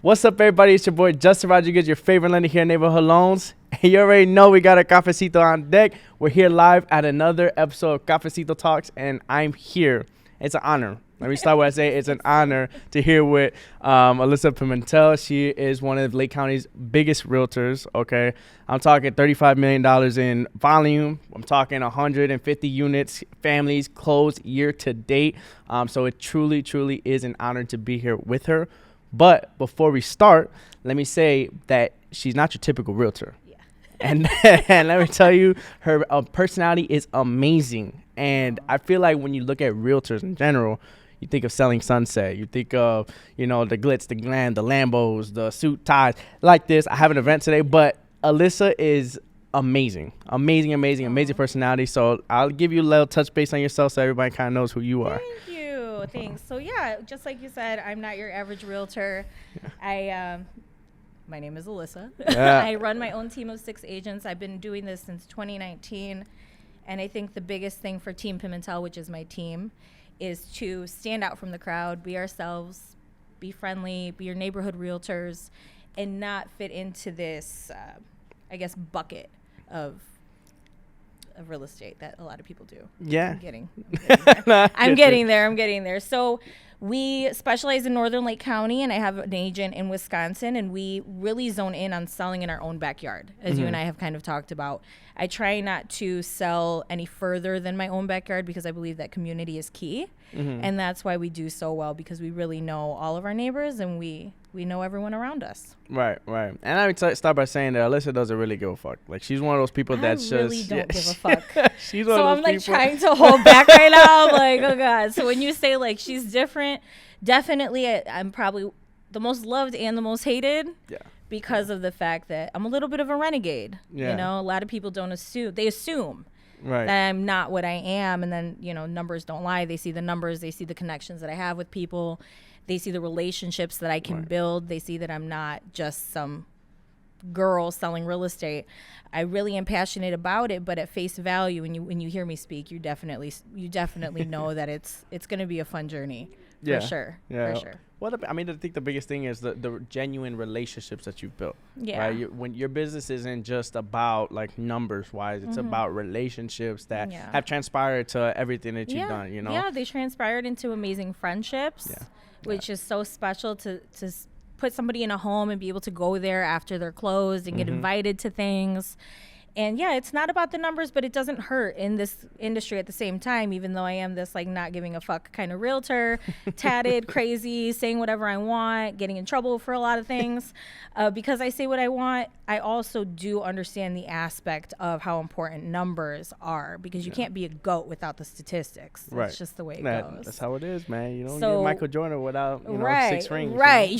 What's up, everybody? It's your boy Justin Rodriguez, your favorite lender here in Neighborhood Loans. And you already know we got a Cafecito on deck. We're here live at another episode of Cafecito Talks, and I'm here. It's an honor. Let me start with I say it's an honor to hear with Alyssa Pimentel. She is one of Lake County's biggest realtors, okay? I'm talking $35 million in volume. I'm talking 150 units, families closed year to date. So it truly, truly is an honor to be here with her. But before we start, let me say that she's not your typical realtor. Yeah. And let me tell you, her personality is amazing. And I feel like when you look at realtors in general, you think of selling sunset. You think of, the glitz, the glam, the Lambos, the suit ties. Like this, I have an event today, but Alyssa is amazing. Amazing personality. So I'll give you a little touch base on yourself so everybody kind of knows who you are. Thank you. Thanks. So yeah, just like you said, I'm not your average realtor. My name is Alyssa. Yeah. I run my own team of 6 agents. I've been doing this since 2019. And I think the biggest thing for Team Pimentel, which is my team, is to stand out from the crowd, be ourselves, be friendly, be your neighborhood realtors, and not fit into this, bucket of real estate that a lot of people do. Yeah. I'm getting there. So we specialize in Northern Lake County, and I have an agent in Wisconsin, and we really zone in on selling in our own backyard, as you and I have kind of talked about. I try not to sell any further than my own backyard because I believe that community is key. And that's why we do so well, because we really know all of our neighbors and we know everyone around us. Right. And I would start by saying that Alyssa doesn't really give a fuck. Like, she's one of those people that's just... I really don't give a fuck. She's one of those people. So I'm trying to hold back right now. I'm like, oh God. So when you say she's different, definitely I'm probably the most loved and the most hated. Yeah. Because of the fact that I'm a little bit of a renegade. Yeah. A lot of people they assume right. that I'm not what I am. And then, numbers don't lie. They see the numbers. They see the connections that I have with people. They see the relationships that I can build. They see that I'm not just some girl selling real estate. I really am passionate about it, but at face value, when you hear me speak, you definitely know that it's going to be a fun journey. For sure. Well, I think the biggest thing is the genuine relationships that you've built. Yeah. Right? When your business isn't just about numbers wise, it's about relationships that have transpired to everything that you've done. Yeah, they transpired into amazing friendships. Yeah. Which is so special to put somebody in a home and be able to go there after they're closed and get invited to things. And yeah, it's not about the numbers, but it doesn't hurt in this industry at the same time, even though I am this not giving a fuck kind of realtor, tatted, crazy, saying whatever I want, getting in trouble for a lot of things. Because I say what I want, I also do understand the aspect of how important numbers are, because you can't be a GOAT without the statistics. That's right. just the way it goes. That's how it is, man. You don't get Michael Jordan without 6 rings. Right.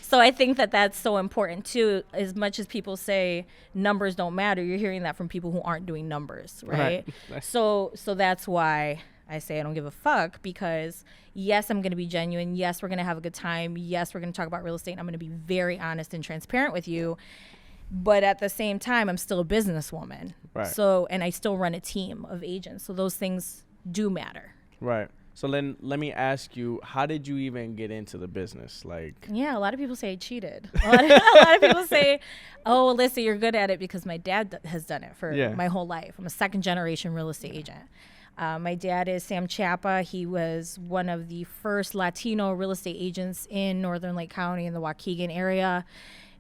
So I think that's so important too. As much as people say numbers don't matter, you're hearing that from people who aren't doing numbers, right? So that's why I say I don't give a fuck, because yes, I'm going to be genuine. Yes, we're going to have a good time. Yes, we're going to talk about real estate. And I'm going to be very honest and transparent with you. But at the same time, I'm still a businesswoman. Right. So, and I still run a team of agents. So those things do matter. Right. So then let me ask you, how did you even get into the business? Yeah, a lot of people say I cheated. A lot of people say, oh, Alyssa, you're good at it because my dad has done it for my whole life. I'm a 2nd-generation real estate agent. My dad is Sam Chapa. He was one of the first Latino real estate agents in Northern Lake County in the Waukegan area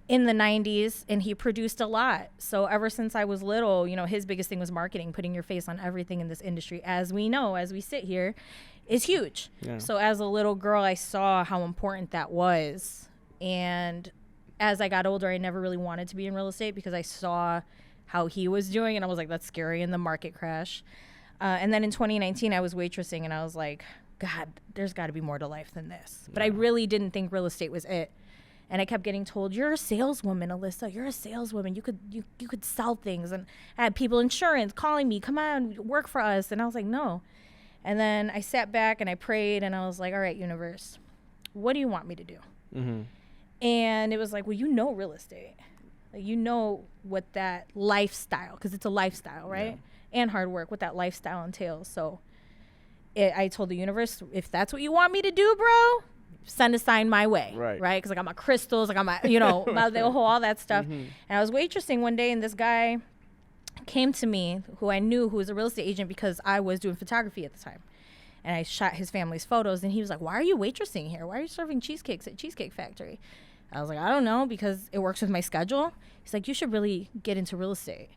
in the 90s, and he produced a lot. So ever since I was little, his biggest thing was marketing, putting your face on everything in this industry, as we know, as we sit here, is huge. Yeah. So as a little girl, I saw how important that was. And as I got older, I never really wanted to be in real estate because I saw how he was doing, and I was like, that's scary, in the market crash. And then in 2019, I was waitressing, and I was like, God, there's got to be more to life than this. But I really didn't think real estate was it. And I kept getting told, you're a saleswoman, Alyssa. You're a saleswoman. You could sell things. And I had people, insurance, calling me, come on, work for us. And I was like, no. And then I sat back and I prayed, and I was like, all right, universe, what do you want me to do? And it was like, well, real estate. What that lifestyle, because it's a lifestyle, right? Yeah. And hard work, what that lifestyle entails. So I told the universe, if that's what you want me to do, bro, send a sign my way, right? Because I got my crystals, I got my, my all that stuff. And I was waitressing one day, and this guy came to me who I knew, who was a real estate agent, because I was doing photography at the time. And I shot his family's photos, and he was like, why are you waitressing here? Why are you serving cheesecakes at Cheesecake Factory? I was like, I don't know, because it works with my schedule. He's like, you should really get into real estate.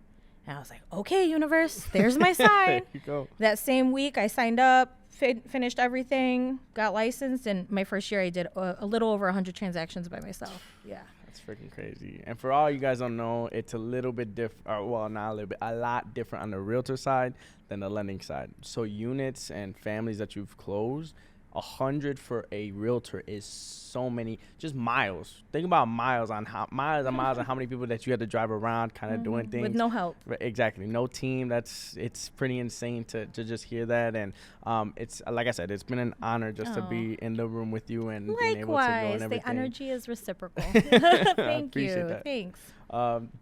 And I was like, okay, universe, there's my sign. There you go. That same week, I signed up, finished everything, got licensed, and my first year I did a little over 100 transactions by myself. Yeah. That's freaking crazy. And for all you guys don't know, it's a little bit different, well, not a little bit, a lot different on the realtor side than the lending side. So units and families that you've closed, 100 for a realtor is so many, just miles. Think about miles on how and miles on how many people that you had to drive around, kind of doing things with no help. Exactly, no team. It's pretty insane to just hear that. And it's like I said, it's been an honor just to be in the room with you and being able to go and everything. The energy is reciprocal. Thank you. That. Thanks.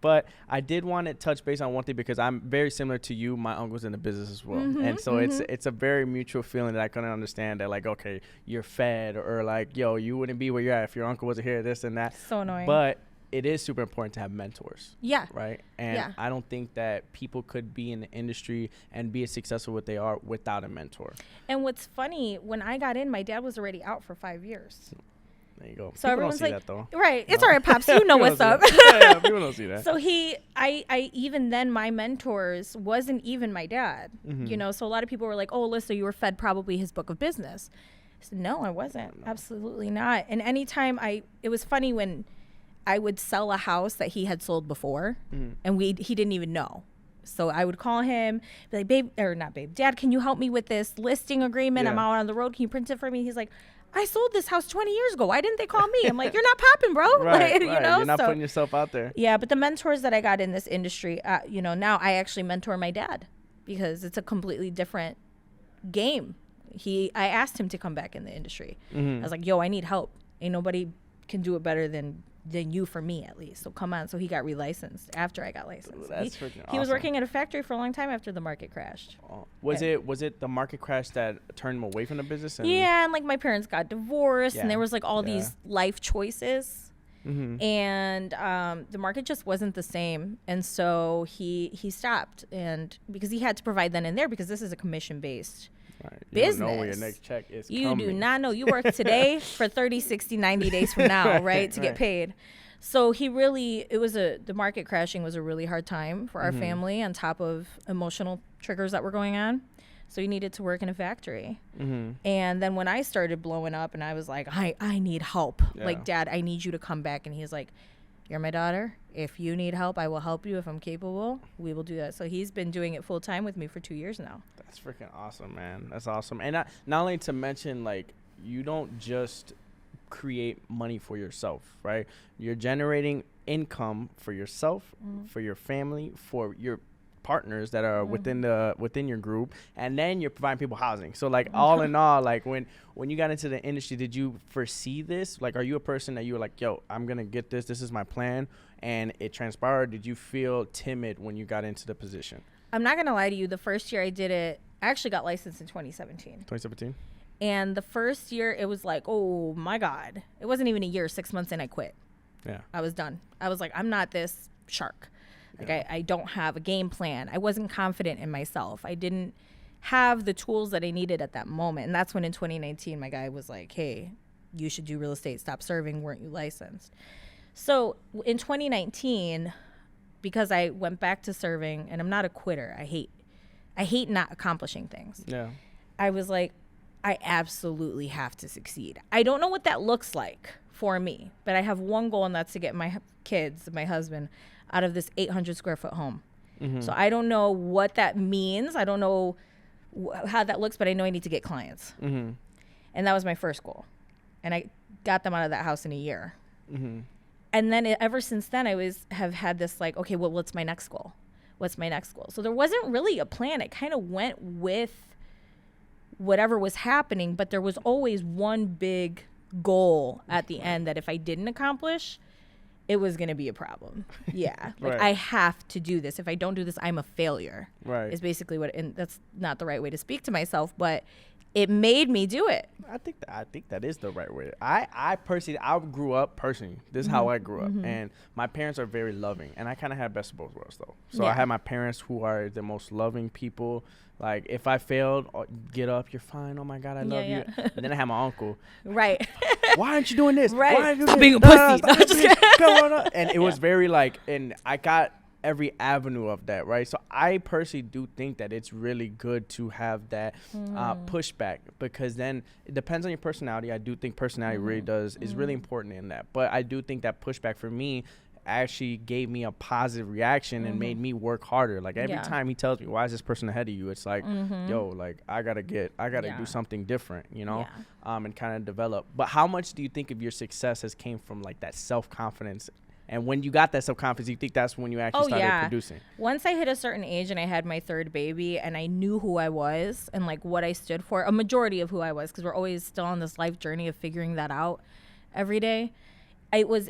But I did want to touch base on one thing, because I'm very similar to you. My uncle's in the business as well. And so it's a very mutual feeling that I couldn't understand, that like, okay, you're fed, or like, yo, you wouldn't be where you're at if your uncle wasn't here, this and that. So annoying. But it is super important to have mentors. Yeah. Right. And I don't think that people could be in the industry and be as successful what they are without a mentor. And what's funny, when I got in, my dad was already out for 5 years. There you go. So people everyone's don't see like, that, though. right? It's all right, pops. You know what's up. Yeah, people don't see that. So I even then, my mentors wasn't even my dad. So a lot of people were like, "Oh, Alyssa, you were fed probably his book of business." I said, "No, I wasn't. No. Absolutely not." And anytime it was funny when I would sell a house that he had sold before, and he didn't even know. So I would call him, be like, "Babe, or not babe, Dad, can you help me with this listing agreement? I'm out on the road. Can you print it for me?" He's like, I sold this house 20 years ago. Why didn't they call me? I'm like, you're not popping, bro. Right. You're not putting yourself out there. Yeah, but the mentors that I got in this industry, now I actually mentor my dad, because it's a completely different game. I asked him to come back in the industry. I was like, yo, I need help. Ain't nobody can do it better than you, for me at least. So come on. So he got relicensed after I got licensed. That's freaking awesome. He was working at a factory for a long time after the market crashed. Was it the market crash that turned him away from the business? And like my parents got divorced, and there was like all these life choices. And the market just wasn't the same, and so he stopped, and because he had to provide then and there, because this is a commission based business. You don't know where your next check is you coming. do not know. You work today for 30, 60, 90 days from now, right, to get paid. So the market crashing was a really hard time for our family, on top of emotional triggers that were going on. So you needed to work in a factory. And then when I started blowing up, and I was like, I need help. Like, Dad, I need you to come back. And he's like, you're my daughter. If you need help, I will help you. If I'm capable, we will do that. So he's been doing it full time with me for 2 years now. That's freaking awesome, man. That's awesome. And not only to mention, like, you don't just create money for yourself, right? You're generating income for yourself, for your family, for your partners that are within your group, and then you're providing people housing. So like all in all, like when you got into the industry, did you foresee this? Like, are you a person that you were like, yo, I'm gonna get this is my plan, and it transpired? Did you feel timid when you got into the position? I'm not gonna lie to you, the first year I did it, I actually got licensed in 2017. And the first year it was like, oh my God, it wasn't even a year. 6 months in, I quit. I was done. I was like, I'm not this shark. Like, I don't have a game plan. I wasn't confident in myself. I didn't have the tools that I needed at that moment. And that's when in 2019, my guy was like, hey, you should do real estate. Stop serving. Weren't you licensed? So in 2019, because I went back to serving, and I'm not a quitter. I hate not accomplishing things. I was like, I absolutely have to succeed. I don't know what that looks like for me, but I have one goal, and that's to get my kids, my husband, out of this 800 square foot home. So I don't know what that means. I don't know how that looks, but I know I need to get clients. And that was my first goal. And I got them out of that house in a year. And then ever since then, I have had this like, okay, well, what's my next goal? What's my next goal? So there wasn't really a plan. It kind of went with whatever was happening, but there was always one big goal at the end that if I didn't accomplish, it was going to be a problem. Yeah. Like, Right. I have to do this. If I don't do this, I'm a failure. Right. Is basically what, and that's not the right way to speak to myself, but it made me do it. I think that is the right way. I grew up personally. This is how I grew up, and my parents are very loving, and I kind of had best of both worlds though. So I had my parents who are the most loving people. Like, if I failed, get up, you're fine. Oh my God, I love you. And then I had my uncle. Right. Why aren't you doing this? Right. Why aren't you Stop doing being a this? pussy. Come on. And it was very like, and I got every avenue of that, right? So I personally do think that it's really good to have that pushback, because then it depends on your personality. I do think personality really is really important in that. But I do think that pushback for me actually gave me a positive reaction and made me work harder. Like, every time he tells me, why is this person ahead of you? It's like, yo, like, I gotta do something different, you know, and kind of develop. But how much do you think of your success has came from like that self-confidence? And when you got that self-confidence, you think that's when you actually started producing? Once I hit a certain age and I had my third baby and I knew who I was and like what I stood for, a majority of who I was, because we're always still on this life journey of figuring that out every day. I was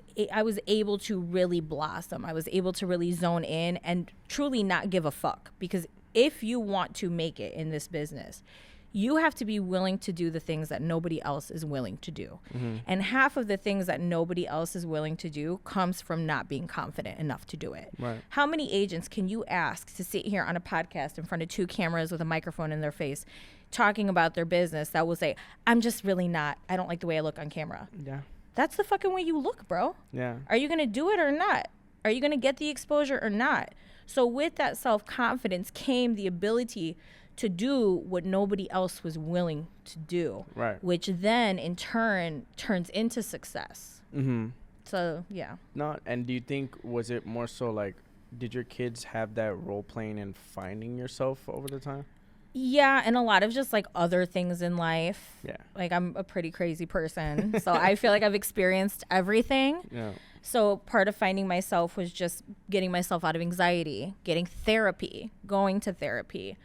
able to really blossom. I was able to really zone in and truly not give a fuck. Because if you want to make it in this business, you have to be willing to do the things that nobody else is willing to do. And half of the things that nobody else is willing to do comes from not being confident enough to do it. Right. How many agents can you ask to sit here on a podcast in front of 2 cameras with a microphone in their face talking about their business that will say, I don't like the way I look on camera. Yeah. That's the fucking way you look, bro. Yeah. Are you going to do it or not? Are you going to get the exposure or not? So with that self-confidence came the ability to do what nobody else was willing to do. Right. Which then in turn turns into success. So, yeah. No, and do you think, was it more so like, did your kids have that role playing and finding yourself over the time? Yeah, and a lot of just like other things in life. Yeah. Like, I'm a pretty crazy person. So I feel like I've experienced everything. Yeah. So part of finding myself was just getting myself out of anxiety, getting therapy, going to therapy,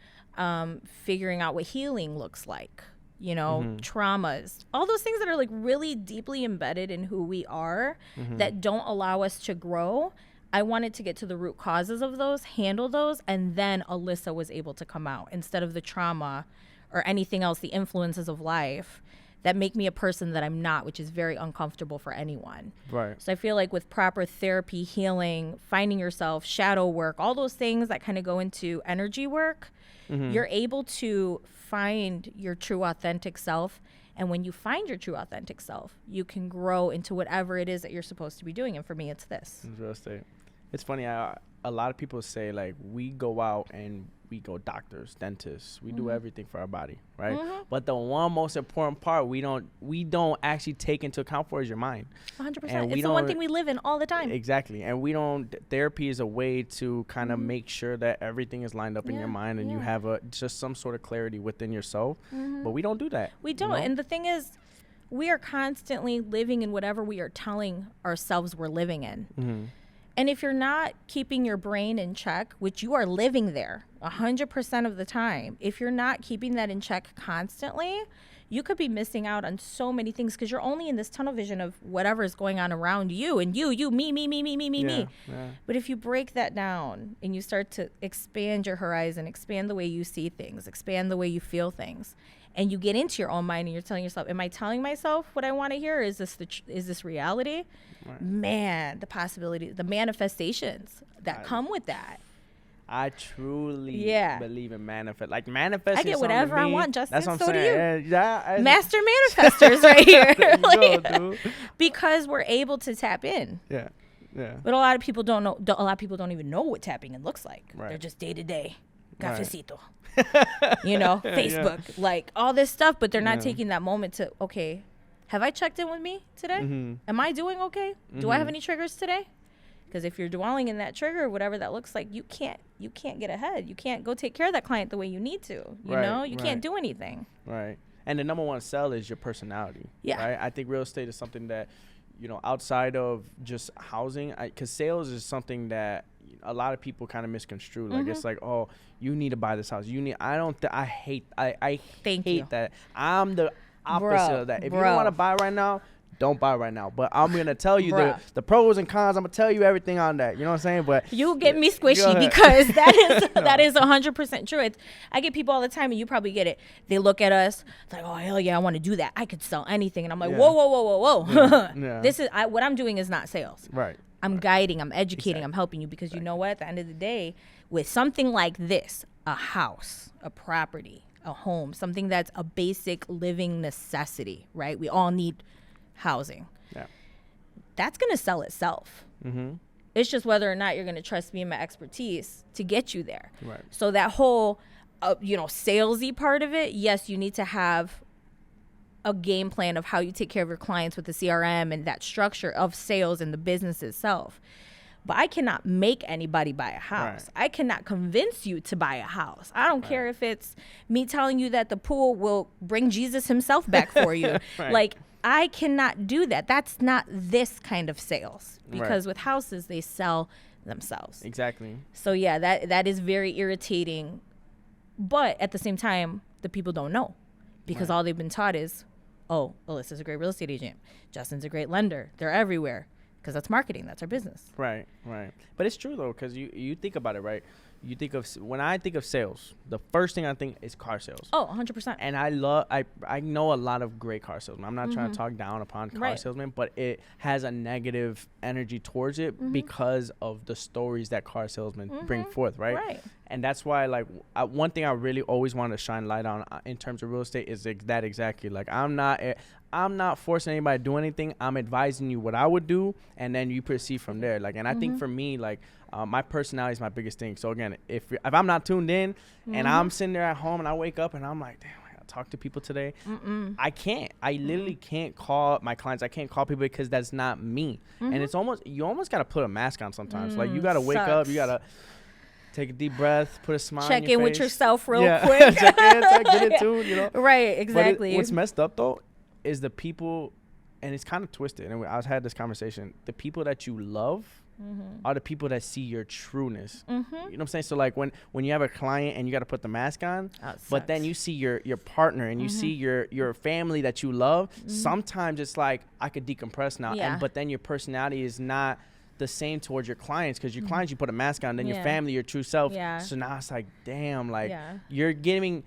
figuring out what healing looks like, you know, traumas, all those things that are like really deeply embedded in who we are that don't allow us to grow. I wanted to get to the root causes of those, handle those, and then Alyssa was able to come out instead of the trauma or anything else, the influences of life that make me a person that I'm not, which is very uncomfortable for anyone. Right. So I feel like with proper therapy, healing, finding yourself, shadow work, all those things that kind of go into energy work, you're able to find your true authentic self. And when you find your true authentic self, you can grow into whatever it is that you're supposed to be doing. And for me, it's this. It's real estate. It's funny. A lot of people say, like, we go out and we go doctors, dentists. We do everything for our body, right? But the one most important part we don't actually take into account for is your mind. 100%. It's the one thing we live in all the time. Exactly. And therapy is a way to kind of make sure that everything is lined up in your mind and you have just some sort of clarity within yourself. But we don't do that. We don't. You know? And the thing is, we are constantly living in whatever we are telling ourselves we're living in. And if you're not keeping your brain in check, which you are living there 100% of the time, if you're not keeping that in check constantly, you could be missing out on so many things because you're only in this tunnel vision of whatever is going on around you and you, me. Yeah. But if you break that down and you start to expand your horizon, expand the way you see things, expand the way you feel things, and you get into your own mind and you're telling yourself, am I telling myself what I want to hear? Is this reality? Right. Man, the possibility, the manifestations that come with that. I truly believe in manifest. Like, manifesting. I get whatever I want, Justin. That's what so I'm saying. do you. Yeah, Master manifestors right here. Like, dude. Because we're able to tap in. Yeah. But a lot of people don't know. A lot of people don't even know what tapping in looks like. Right. They're just day to day. Cafecito. Right. You know, Facebook, like all this stuff, but they're not taking that moment to, okay, have I checked in with me today? Am I doing okay? Do I have any triggers today? Because if you're dwelling in that trigger, whatever that looks like, you can't get ahead. You can't go take care of that client the way you need to. You know, you can't do anything. Right. And the number one sell is your personality. Yeah. Right. I think real estate is something that, you know, outside of just housing, because sales is something that a lot of people kind of misconstrue. Like, it's like, oh, you need to buy this house. I hate that. I'm the opposite of that. If you don't want to buy right now, don't buy right now. But I'm going to tell you the pros and cons. I'm going to tell you everything on that. You know what I'm saying? But you get me squishy because that is 100% true. I get people all the time, and you probably get it. They look at us like, oh, hell yeah, I want to do that. I could sell anything. And I'm like, whoa. Yeah. This is what I'm doing is not sales. Right. I'm guiding, I'm educating, I'm helping you because you know what? At the end of the day, with something like this, a house, a property, a home, something that's a basic living necessity, right? We all need housing. Yeah. That's going to sell itself. Mm-hmm. It's just whether or not you're going to trust me and my expertise to get you there. Right. So that whole, salesy part of it, yes, you need to have a game plan of how you take care of your clients with the CRM and that structure of sales and the business itself. But I cannot make anybody buy a house. Right. I cannot convince you to buy a house. I don't care if it's me telling you that the pool will bring Jesus himself back for you. Right. Like, I cannot do that. That's not this kind of sales. Because with houses, they sell themselves. Exactly. So, yeah, that is very irritating. But at the same time, the people don't know. Because all they've been taught is, oh, Alyssa's a great real estate agent. Justin's a great lender. They're everywhere. Because that's marketing. That's our business. Right. But it's true, though, because you think about it, right? You think of, when I think of sales, the first thing I think is car sales. Oh, 100%. And I know a lot of great car salesmen. I'm not trying to talk down upon car salesmen, but it has a negative energy towards it because of the stories that car salesmen bring forth, right? And that's why, like, one thing I really always wanted to shine light on in terms of real estate is that exactly. Like, I'm not forcing anybody to do anything. I'm advising you what I would do, and then you proceed from there. Like, and I think for me, like, my personality is my biggest thing. So again, if I'm not tuned in and I'm sitting there at home and I wake up and I'm like, damn, I gotta talk to people today. I can't. I literally can't call my clients. I can't call people because that's not me. And it's you almost gotta put a mask on sometimes. Like, you gotta wake up. You gotta take a deep breath, put a smile Check on your in face. With yourself real quick. Check in, get it tuned, you know? Right, exactly. But what's messed up, though, is the people, and it's kind of twisted, and I had this conversation, the people that you love are the people that see your trueness. You know what I'm saying? So, like, when you have a client and you got to put the mask on, but then you see your partner and you see your family that you love, sometimes it's like, I could decompress now, but then your personality is not the same towards your clients, because your clients, you put a mask on, then your family, your true self. So now it's like, damn, like, you're giving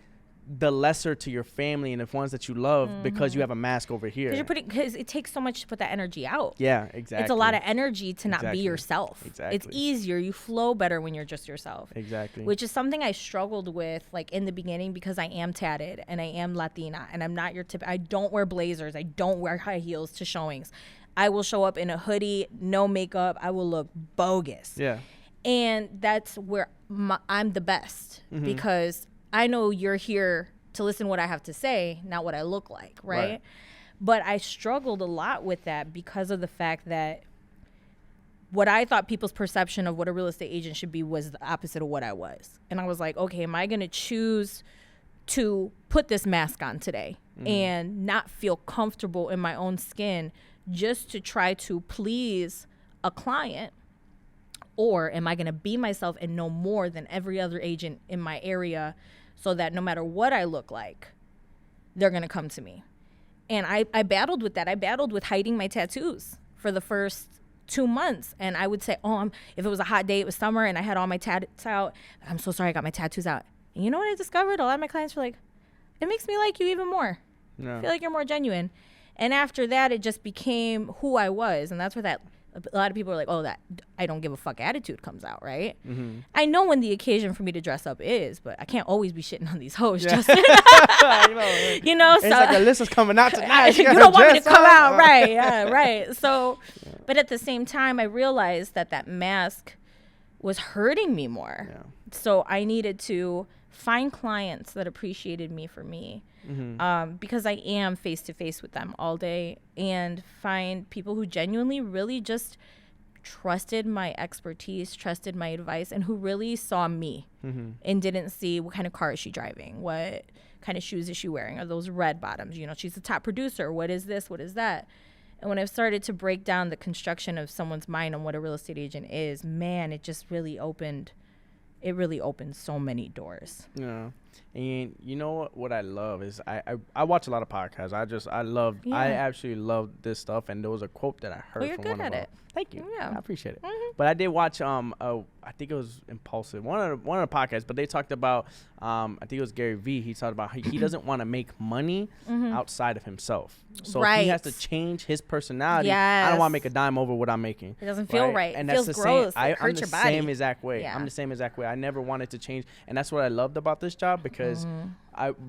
the lesser to your family and the ones that you love because you have a mask over here. Because it takes so much to put that energy out. Yeah, exactly. It's a lot of energy to not be yourself. Exactly. It's easier. You flow better when you're just yourself. Exactly. Which is something I struggled with, like, in the beginning, because I am tatted and I am Latina and I'm not your I don't wear blazers. I don't wear high heels to showings. I will show up in a hoodie, no makeup. I will look bogus. Yeah. And that's where I'm the best because I know you're here to listen to what I have to say, not what I look like, right? But I struggled a lot with that because of the fact that what I thought people's perception of what a real estate agent should be was the opposite of what I was. And I was like, okay, am I going to choose to put this mask on today and not feel comfortable in my own skin just to try to please a client? Or am I going to be myself and know more than every other agent in my area so that no matter what I look like, they're going to come to me? And I battled with that. I battled with hiding my tattoos for the first 2 months. And I would say, if it was a hot day, it was summer, and I had all my tattoos out, I'm so sorry, I got my tattoos out. And you know what I discovered? A lot of my clients were like, it makes me like you even more. I feel like you're more genuine. And after that, it just became who I was. And that's where a lot of people are like, that I don't give a fuck attitude comes out, right? I know when the occasion for me to dress up is, but I can't always be shitting on these hoes, Justin. You know, it's like Alyssa's coming out tonight. You don't want me to come out, right? Yeah, right. So, but at the same time, I realized that mask was hurting me more. So I needed to find clients that appreciated me for me. Because I am face to face with them all day, and find people who genuinely really just trusted my expertise, trusted my advice, and who really saw me and didn't see what kind of car is she driving, what kind of shoes is she wearing, are those red bottoms, she's the top producer, what is this, what is that? And when I've started to break down the construction of someone's mind on what a real estate agent is, man, it just really opened so many doors. And you know what I love is I watch a lot of podcasts. I absolutely love this stuff. And there was a quote that I heard you're from good one at of it. Thank you. Yeah. I appreciate it. Mm-hmm. But I did watch I think it was Impulsive, one of the podcasts, but they talked about I think it was Gary Vee. He talked about he doesn't want to make money outside of himself. So if he has to change his personality, I don't want to make a dime over what I'm making. It doesn't feel right. And it that's feels the gross. same. I'm hurts the your body. same exact way. Yeah. I'm the same exact way. I never wanted to change, and that's what I loved about this job because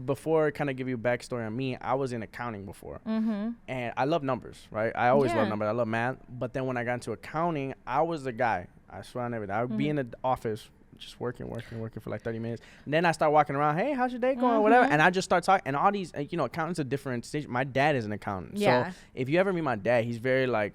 before kind of give you a backstory on me, I was in accounting before, and I love numbers, right? I always love numbers. I love math. But then when I got into accounting, I was the guy. I swear on everything. I would be in the office just working for like 30 minutes. And then I start walking around, hey, how's your day going, whatever. And I just start talking. And all these, accountants are different stage. My dad is an accountant. Yeah. So if you ever meet my dad, he's very like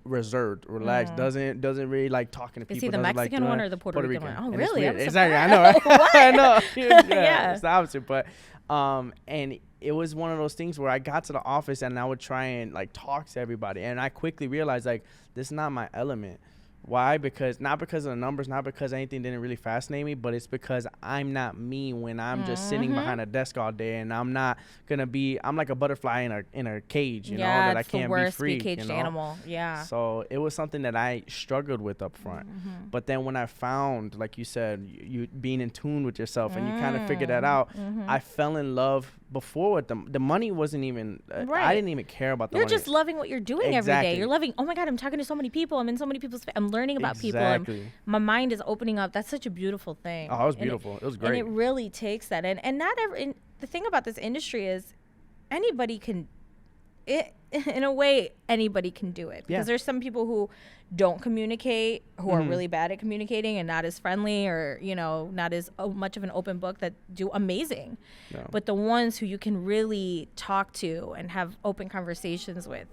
reserved, relaxed, doesn't really like talking to people. Is he the Mexican one or the Puerto Rican one? Oh, and really? Exactly. I know. I know. Yeah. It's the opposite. But and it was one of those things where I got to the office and I would try and like talk to everybody, and I quickly realized like this is not my element. Why? Not because of the numbers, not because anything didn't really fascinate me, but it's because I'm not me when I'm just sitting behind a desk all day, and I'm not gonna be. I'm like a butterfly in a cage, you know, that I can't be free. Caged animal. Yeah. So it was something that I struggled with up front, but then when I found, like you said, you being in tune with yourself, and you kind of figured that out, I fell in love before with the money wasn't even. I didn't even care about the money. You're just loving what you're doing every day. You're loving. Oh my God, I'm talking to so many people. I'm in so many people's. I'm learning about people. And my mind is opening up. That's such a beautiful thing. Oh, it was beautiful. It was great. And it really takes that. And not every. The thing about this industry is, anybody can. In a way, anybody can do it, because there's some people who don't communicate, who are really bad at communicating and not as friendly, or not as much of an open book, that do amazing. But the ones who you can really talk to and have open conversations with,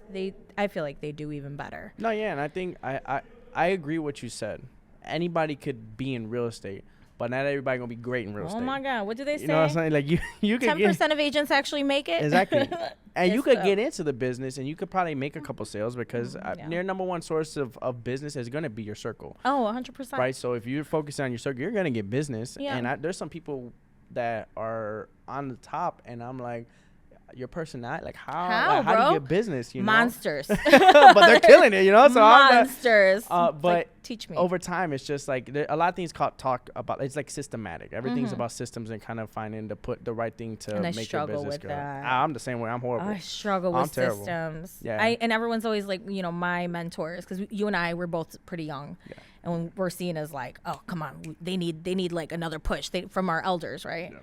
I feel like they do even better. No, yeah, and I think I agree what you said. Anybody could be in real estate, but not everybody gonna be great in real estate. Oh my God, what do they say? You know what I'm saying? Like you could 10% of agents actually make it. Exactly. And you could get into the business, and you could probably make a couple sales, because your number one source of business is gonna be your circle. Oh, 100%. Right. So if you're focused on your circle, you're gonna get business. Yeah. And there's some people that are on the top, and I'm like, your personality, like how do you get business? Monsters. But they're killing it, So monsters. But like, teach me. Over time, it's just like a lot of things talk about. It's like systematic. Everything's about systems and kind of finding to put the right thing to make your business go. I'm the same way. I'm horrible. I struggle with systems. Yeah. And everyone's always like, my mentors, because you and I were both pretty young, and when we're seen as like, oh, come on, they need like another push from our elders, right? Yeah.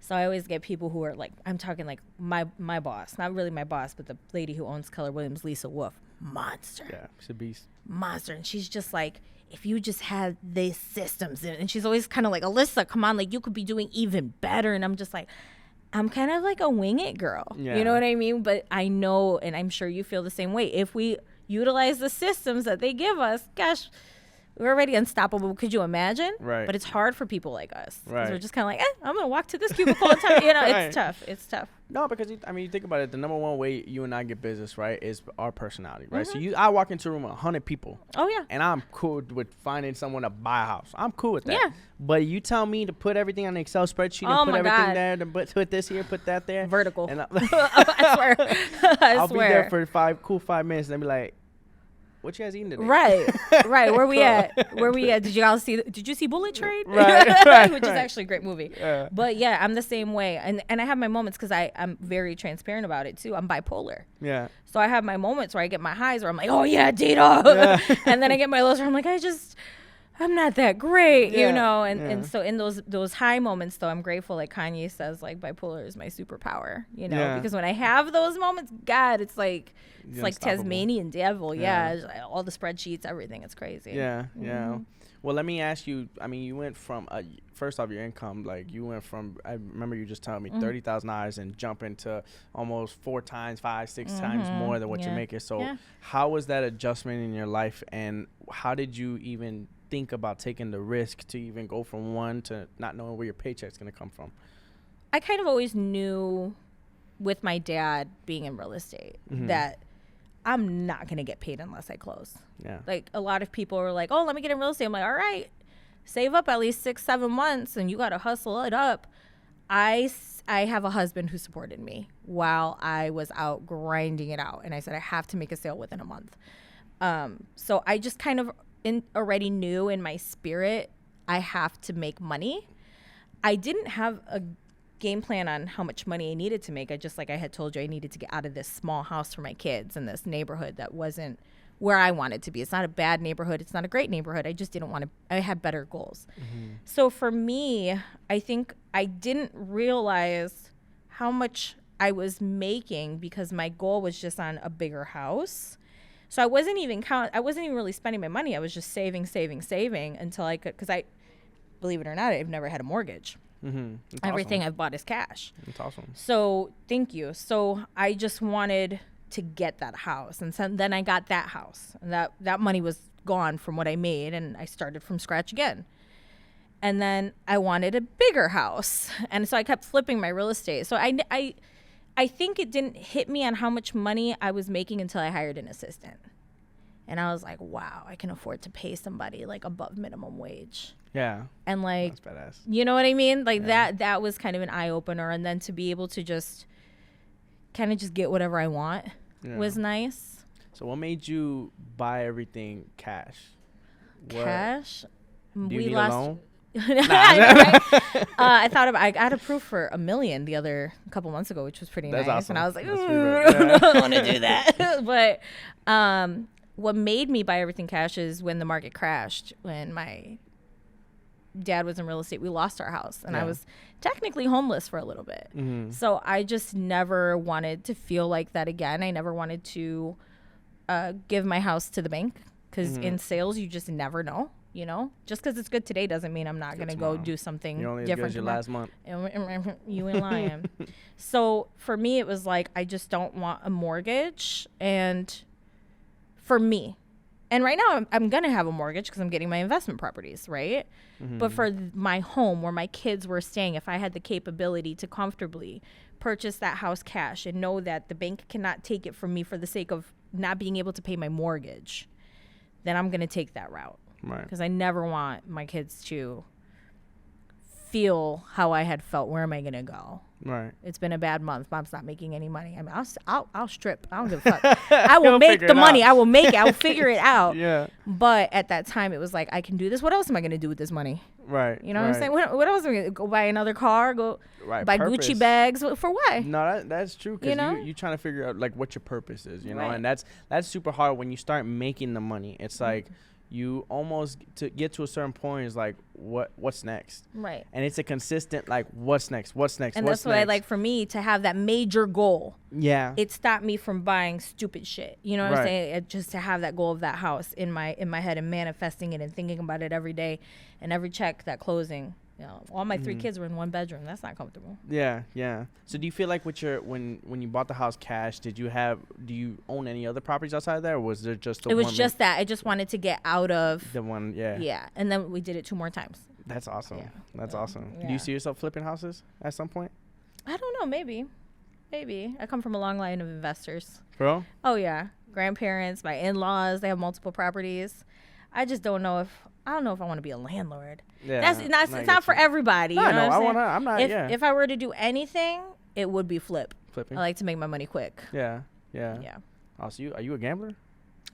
So I always get people who are like, I'm talking like my boss, not really my boss, but the lady who owns Keller Williams, Lisa Wolf, monster. Yeah, she's a beast. Monster. And she's just like, if you just had these systems in it. And she's always kind of like, Alyssa, come on, like you could be doing even better. And I'm just like, I'm kind of like a wing it girl. Yeah. You know what I mean? But I know, and I'm sure you feel the same way. If we utilize the systems that they give us, gosh, we're already unstoppable. Could you imagine? Right. But it's hard for people like us. Right. We're just kind of like, I'm going to walk to this cubicle and talk. It's tough. It's tough. No, because you think about it. The number one way you and I get business, right, is our personality, right? So I walk into a room with 100 people. Oh yeah. And I'm cool with finding someone to buy a house. I'm cool with that. Yeah. But you tell me to put everything on the Excel spreadsheet and put everything there, to put this here, put that there. Vertical. And I swear. I'll be there for 5 minutes and I'll be like, what you guys eating today? Right. Where we at? Did you see Bullet Train? Right. Which is actually a great movie. Yeah. But yeah, I'm the same way. And I have my moments, because I'm very transparent about it too. I'm bipolar. Yeah. So I have my moments where I get my highs where I'm like, oh yeah, data. Yeah. And then I get my lows where I'm like, I'm not that great, and so in those high moments, though, I'm grateful. Like Kanye says, like bipolar is my superpower, because when I have those moments, God, it's like Tasmanian devil. Yeah. All the spreadsheets, everything. It's crazy. Yeah. Well, let me ask you. I mean, you went from first off your income, like you went from. I remember you just telling me $30,000 and jumping to almost 4 times, 5, 6 times more than what you're making. So, how was that adjustment in your life, and how did you even think about taking the risk to even go from one to not knowing where your paycheck's going to come from? I kind of always knew, with my dad being in real estate, that I'm not going to get paid unless I close. Yeah. Like a lot of people are like, oh, let me get in real estate. I'm like, all right, save up at least 6-7 months and you got to hustle it up. I have a husband who supported me while I was out grinding it out. And I said, I have to make a sale within a month. So I just kind of already knew in my spirit, I have to make money. I didn't have a game plan on how much money I needed to make. I just, like I had told you, I needed to get out of this small house for my kids in this neighborhood that wasn't where I wanted to be. It's not a bad neighborhood. It's not a great neighborhood. I just didn't want to, I had better goals. So for me, I think I didn't realize how much I was making because my goal was just on a bigger house. So I wasn't even really spending my money. I was just saving until I could, because believe it or not, I've never had a mortgage. Everything I've bought is cash. That's awesome. So thank you. So I just wanted to get that house, and so then I got that house, and that money was gone from what I made, and I started from scratch again. And then I wanted a bigger house, and so I kept flipping my real estate. So I think it didn't hit me on how much money I was making until I hired an assistant. And I was like, wow, I can afford to pay somebody like above minimum wage. Yeah. And like, that's badass. You know what I mean? Like that was kind of an eye opener. And then to be able to just kind of just get whatever I want was nice. So what made you buy everything cash? Cash? Do you need a loan? I got approved for $1 million a couple months ago, which was pretty nice. Awesome. And I was like, I don't want to do that. But what made me buy everything cash is when the market crashed, when my dad was in real estate, we lost our house, and I was technically homeless for a little bit. So I just never wanted to feel like that again. I never wanted to give my house to the bank, because in sales, you just never know. You know, just because it's good today doesn't mean I'm not going to go do something You're only different. As good as your last month. You ain't lying. So for me, it was like, I just don't want a mortgage. And for me, and right now I'm going to have a mortgage because I'm getting my investment properties, right? But for my home where my kids were staying, if I had the capability to comfortably purchase that house cash and know that the bank cannot take it from me for the sake of not being able to pay my mortgage, then I'm going to take that route. Right. Because I never want my kids to feel how I had felt. Where am I going to go? Right. It's been a bad month. Mom's not making any money. I mean, I'll strip. I don't give a fuck. I will make the money. I will make it. I will figure it out. Yeah. But at that time, it was like, I can do this. What else am I going to do with this money? Right. You know what I'm saying? What else am I going to go buy another car? Go buy purpose. Gucci bags? For what? No, that's true. Because you trying to figure out like what your purpose is, you know? And that's super hard when you start making the money. It's like, you almost to get to a certain point is like what's next, right? And it's a consistent like what's next, and that's what I like, for me to have that major goal. It stopped me from buying stupid shit, you know what I'm saying? Just to have that goal of that house in my head and manifesting it and thinking about it every day, and every check that closing. You know, all my 3 kids were in one bedroom. That's not comfortable. Yeah. So do you feel like with your when you bought the house cash, do you own any other properties outside of there, or was there just the one? It was just that. I just wanted to get out of the one. Yeah. And then we did it 2 more times. That's awesome. Yeah. That's awesome. Yeah. Do you see yourself flipping houses at some point? I don't know. Maybe. I come from a long line of investors. Bro? Oh yeah. Grandparents, my in-laws, they have multiple properties. I just don't know if I want to be a landlord. Yeah, it's not for everybody. No, you know what I'm not. If I were to do anything, it would be flipping. I like to make my money quick. Yeah. Oh, so are you a gambler?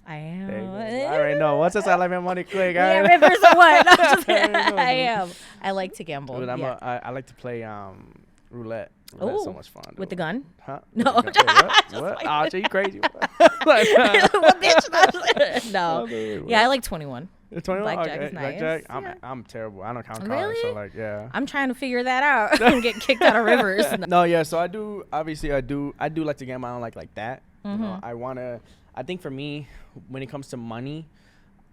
I am. I already know. Once I like my money quick. Rivers or what? I am. I like to gamble. Dude, I like to play roulette. That's so much fun. Dude. With the gun? Huh? No. What? Oh, so you crazy? What bitch? No. Yeah, I like 21. 21? Blackjack is nice. Blackjack? I'm terrible. I don't count cards. So like, yeah. I'm trying to figure that out. I'm getting kicked out of Rivers. No, yeah. So I do like to gamble. I don't like that. You know, I think for me, when it comes to money,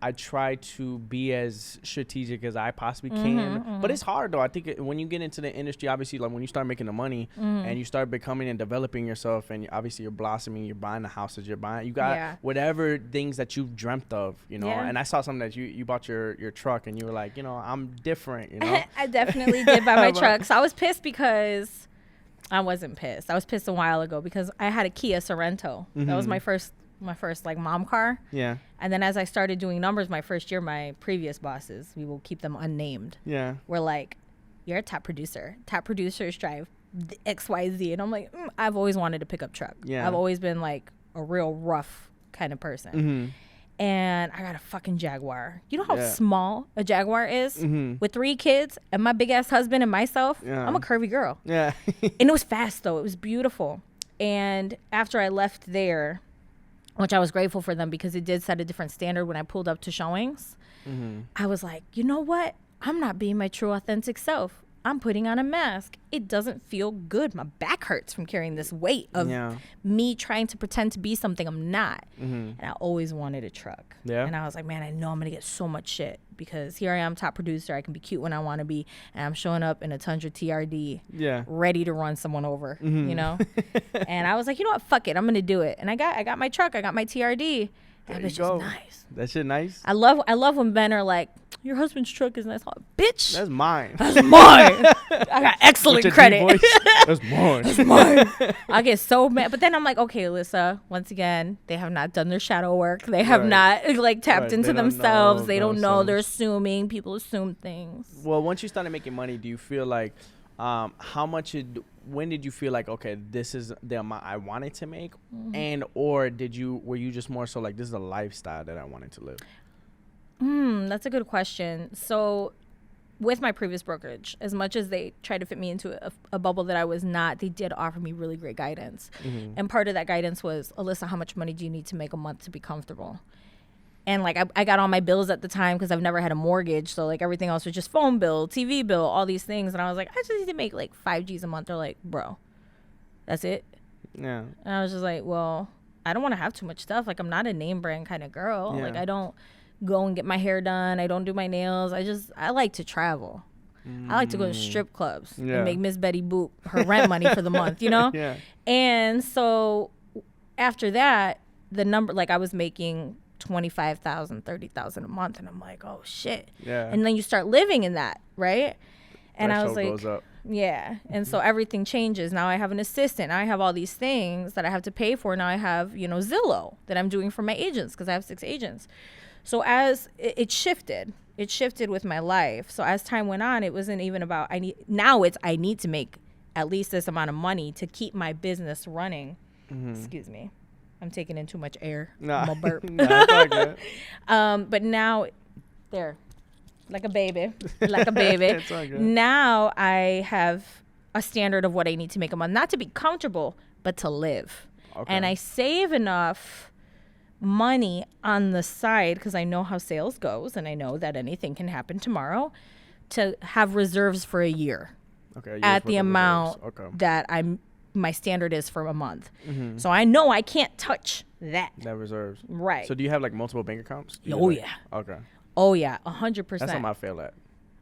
I try to be as strategic as I possibly can. But it's hard, though. I think when you get into the industry, obviously, like when you start making the money and you start becoming and developing yourself, and obviously you're blossoming, you're buying the houses, you got whatever things that you've dreamt of, you know. And I saw something that you bought your truck, and you were like, you know, I'm different, you know. I definitely did buy my truck. So I was pissed because I wasn't pissed. I was pissed a while ago because I had a Kia Sorento. That was my first like mom car. Yeah. And then as I started doing numbers my first year, my previous bosses, we will keep them unnamed. Yeah. Were like, you're a top producer. Top producers drive XYZ. And I'm like, I've always wanted to pick up truck. Yeah. I've always been like a real rough kind of person. Mm-hmm. And I got a fucking Jaguar. You know how small a Jaguar is? With 3 kids and my big ass husband and myself? Yeah. I'm a curvy girl. Yeah. And it was fast though. It was beautiful. And after I left there, which I was grateful for them because it did set a different standard when I pulled up to showings, I was like, you know what? I'm not being my true authentic self. I'm putting on a mask. It doesn't feel good. My back hurts from carrying this weight of me trying to pretend to be something I'm not. And I always wanted a truck. Yeah. And I was like, man, I know I'm going to get so much shit because here I am, top producer. I can be cute when I want to be. And I'm showing up in a Tundra TRD, ready to run someone over, you know? And I was like, you know what? Fuck it. I'm going to do it. And I got my truck. I got my TRD. That bitch is nice. That shit nice. I love when men are like, your husband's truck is nice. Bitch, that's mine. That's mine. I got excellent credit. That's mine. That's mine. I get so mad. But then I'm like, okay, Alyssa, once again, they have not done their shadow work. They have not like tapped into themselves. They don't know. They're assuming. People assume things. Well, once you started making money, do you feel like when did you feel like, okay, this is the amount I wanted to make? And or were you just more so like, this is a lifestyle that I wanted to live? That's a good question. So with my previous brokerage, as much as they tried to fit me into a bubble that I was not, they did offer me really great guidance. And part of that guidance was, Alyssa, how much money do you need to make a month to be comfortable? And like I got all my bills at the time because I've never had a mortgage. So like everything else was just phone bill, TV bill, all these things. And I was like, I just need to make like 5 G's a month. They're like, bro, that's it? Yeah. And I was just like, well, I don't want to have too much stuff. Like I'm not a name brand kind of girl. Like I don't go and get my hair done. I don't do my nails. I like to travel. I like to go to strip clubs and make Miss Betty Boop her rent money for the month, you know? Yeah. And so after that, the number, like I was making $25,000, $30,000 a month. And I'm like, oh shit. Yeah. And then you start living in that, right? And I was like, goes up. yeah. And so everything changes. Now I have an assistant. Now I have all these things that I have to pay for. Now I have, Zillow that I'm doing for my agents because I have 6 agents. So as it shifted with my life. So as time went on, it wasn't even about, I need to make at least this amount of money to keep my business running. Excuse me. I'm taking in too much air. I'm a burp. It's all good. But now, like a baby. It's all good. Now I have a standard of what I need to make a month. Not to be comfortable, but to live. Okay. And I save enough money on the side because I know how sales goes and I know that anything can happen tomorrow to have reserves for a year. Okay. At the amount that my standard is for a month. So I know I can't touch that. That reserves. Right. So do you have like multiple bank accounts? Oh, yeah. Okay. Oh, yeah. 100%. That's something I fail at.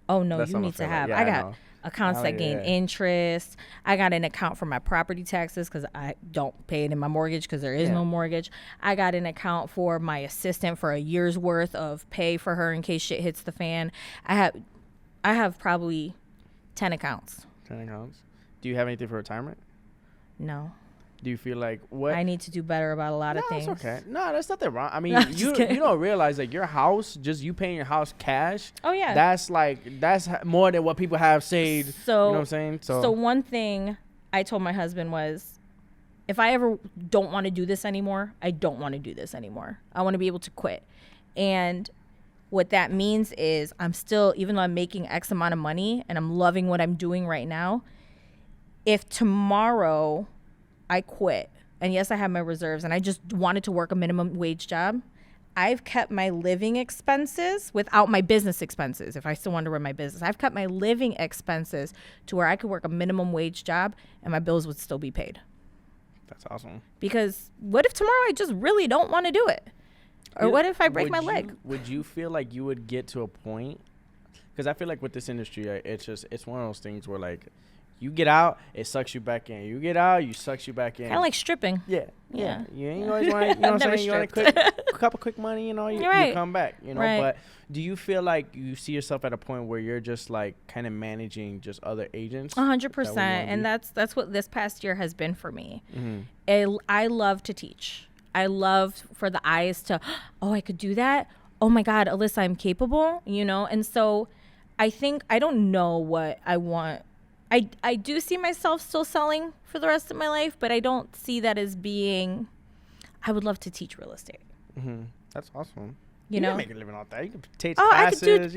Oh, no, you need to have. Yeah, I got accounts that gain interest. I got an account for my property taxes because I don't pay it in my mortgage because there is no mortgage. I got an account for my assistant for a year's worth of pay for her in case shit hits the fan. I have probably 10 accounts. 10 accounts. Do you have anything for retirement? No. Do you feel like what? I need to do better about a lot of things. That's okay. No, that's nothing wrong. I mean, you don't realize like your house, just you paying your house cash. Oh yeah. That's more than what people have saved. So you know what I'm saying? So one thing I told my husband was, if I ever don't want to do this anymore, I don't want to do this anymore. I want to be able to quit. And what that means is I'm still, even though I'm making X amount of money and I'm loving what I'm doing right now, if tomorrow I quit, and yes, I have my reserves, and I just wanted to work a minimum wage job, I've kept my living expenses without my business expenses. If I still want to run my business, I've kept my living expenses to where I could work a minimum wage job and my bills would still be paid. That's awesome. Because what if tomorrow I just really don't want to do it? Or what if I break my leg? Would you feel like you would get to a point? Because I feel like with this industry, it's one of those things where like, you get out, it sucks you back in. You get out, you sucks you back in. Kind of like stripping. Yeah. You ain't always want, you know what I'm saying? You want a couple quick money, you come back, you know. Right. But do you feel like you see yourself at a point where you're just like kind of managing just other agents? 100%. And that's what this past year has been for me. I love to teach. I love for the eyes to, oh, I could do that. Oh my God, Alyssa, I'm capable, And so I think I don't know what I want. I do see myself still selling for the rest of my life, but I don't see that as being. I would love to teach real estate. Mm-hmm. That's awesome. You know, can make a living off that. You can teach classes.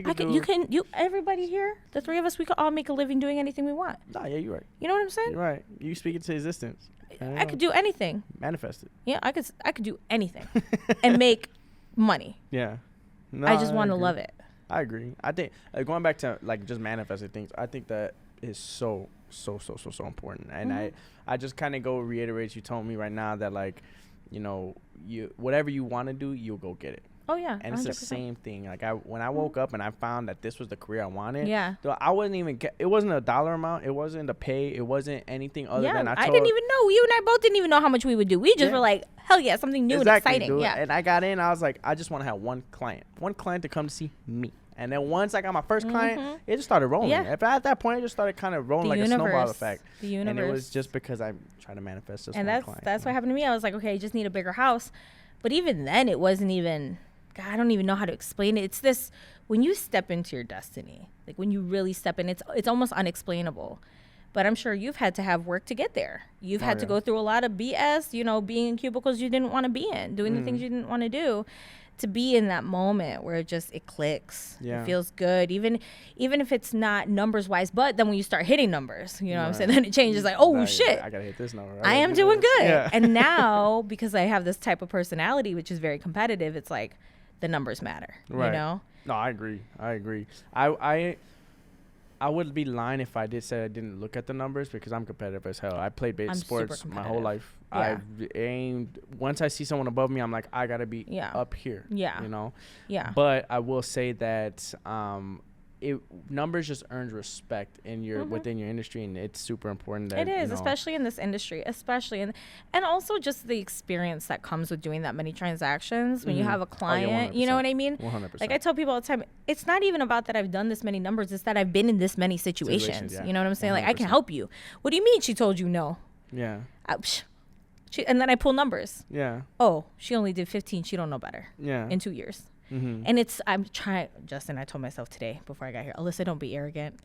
Everybody here, the three of us, we could all make a living doing anything we want. Nah, yeah, you're right. You know what I'm saying? You're right. You speak it to existence. I could do anything. Manifest it. Yeah, I could do anything and make money. Yeah. No, I just want to love it. I agree. I think going back to like just manifesting things, I think that is so important. And I just kind of go reiterate. You told me right now that like, you know, you whatever you want to do, you'll go get it. Oh yeah, and 100%. it's the same thing. Like when I woke up and I found that this was the career I wanted. Yeah. So I wasn't even. It wasn't a dollar amount. It wasn't the pay. It wasn't anything other than I didn't even know. You and I both didn't even know how much we would do. We just were like, hell yeah, something new and exciting. Dude. Yeah. And I got in. I was like, I just want to have one client to come to see me. And then once I got my first client, it just started rolling. Yeah. At that point, it just started kind of rolling like a snowball effect. The universe. And it was just because I'm trying to manifest just one client. That's what happened to me. I was like, okay, I just need a bigger house. But even then, it wasn't even. God, I don't even know how to explain it. It's this, when you step into your destiny, like when you really step in, it's almost unexplainable. But I'm sure you've had to have work to get there. You've had to go through a lot of BS, you know, being in cubicles you didn't want to be in, doing the things you didn't want to do, to be in that moment where it clicks. Yeah. It feels good. Even if it's not numbers wise, but then when you start hitting numbers, you know what I'm saying? Then it changes like, oh shit. I gotta hit this number. I am doing good. Yeah. And now, because I have this type of personality, which is very competitive, it's like, the numbers matter, you know? No, I agree. I would be lying if I did say I didn't look at the numbers because I'm competitive as hell. I played sports my whole life. Yeah. I've aimed. Once I see someone above me, I'm like, I gotta be up here. Yeah. You know? Yeah. But I will say that numbers just earns respect in your within your industry, and it's super important that it is, especially in this industry, and also just the experience that comes with doing that many transactions when you have a client. You know what I mean? 100%. Like I tell people all the time, it's not even about that I've done this many numbers, it's that I've been in this many situations. You know what I'm saying? 100%. Like I can help you. What do you mean she told you no? Yeah. And then I pull numbers. Yeah. Oh, she only did 15. She don't know better. Yeah. In 2 years. Mm-hmm. And I'm trying, Justin, I told myself today before I got here, Alyssa, don't be arrogant.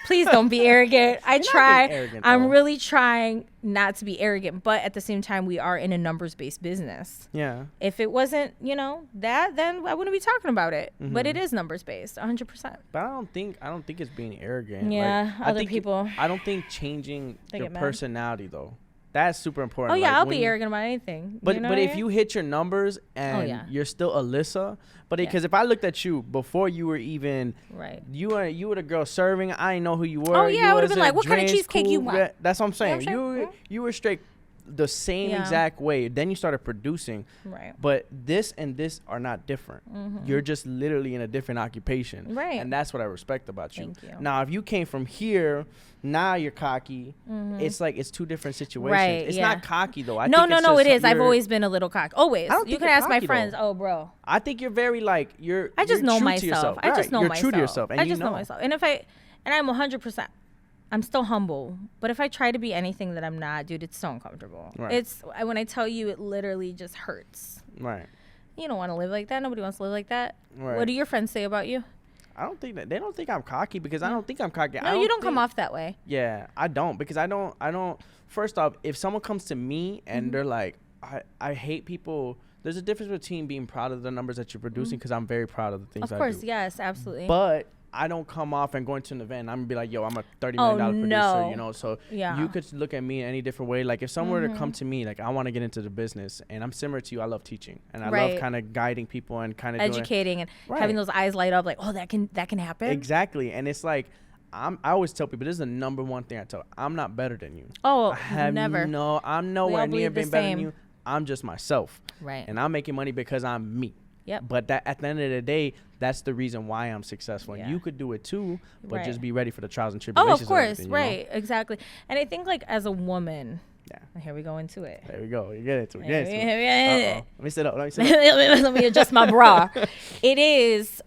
Please don't be arrogant. I'm really trying not to be arrogant, but at the same time, we are in a numbers-based business. Yeah. If it wasn't, that, then I wouldn't be talking about it. Mm-hmm. But it is numbers-based, 100%. But I don't think it's being arrogant. Yeah, like, I don't think changing your personality, though. That's super important. Oh, yeah, like I'll be arrogant about anything. But if you hit your numbers and you're still Alyssa, but because if I looked at you before you were even, you were the girl serving, I didn't know who you were. Oh, yeah, I would have been like, what kind of cheesecake you want? That's what I'm saying. You were straight the same exact way. Then you started producing. Right. But this and this are not different. Mm-hmm. You're just literally in a different occupation. Right. And that's what I respect about you. Thank you. Now, if you came from here, now you're cocky. Mm-hmm. It's like it's two different situations. Right, it's not cocky though. No, it is. I've always been a little cocky. Always. You can ask my friends. Though. Oh, bro. I think you're very like I just know myself. I just know myself. You're true to yourself. And I just know myself. And I'm 100%. I'm still humble, but if I try to be anything that I'm not, dude, it's so uncomfortable. Right. When I tell you, it literally just hurts. Right. You don't want to live like that. Nobody wants to live like that. Right. What do your friends say about you? I don't think that they don't think I'm cocky because I don't think I'm cocky. No, you don't come off that way. Yeah, I don't because I don't. First off, if someone comes to me and they're like, I hate people. There's a difference between being proud of the numbers that you're producing because I'm very proud of the things I do. Of course, yes, absolutely. But I don't come off and go into an event. I'm gonna be like, yo, I'm a $30 million producer, So you could look at me in any different way. Like if someone were to come to me, like I want to get into the business, and I'm similar to you. I love teaching, and I love kind of guiding people and kind of educating and having those eyes light up, like, oh, that can happen. Exactly, and it's like. I always tell people this is the number one thing I tell. I'm not better than you. Oh, never. No, I'm nowhere near being better than you. I'm just myself. Right. And I'm making money because I'm me. Yep. But that at the end of the day, that's the reason why I'm successful. And you could do it too, but just be ready for the trials and tribulations. Oh, of course. Right. Exactly. And I think like as a woman, here we go into it. There we go. You get into it. Let me sit up. Let me adjust my bra. It is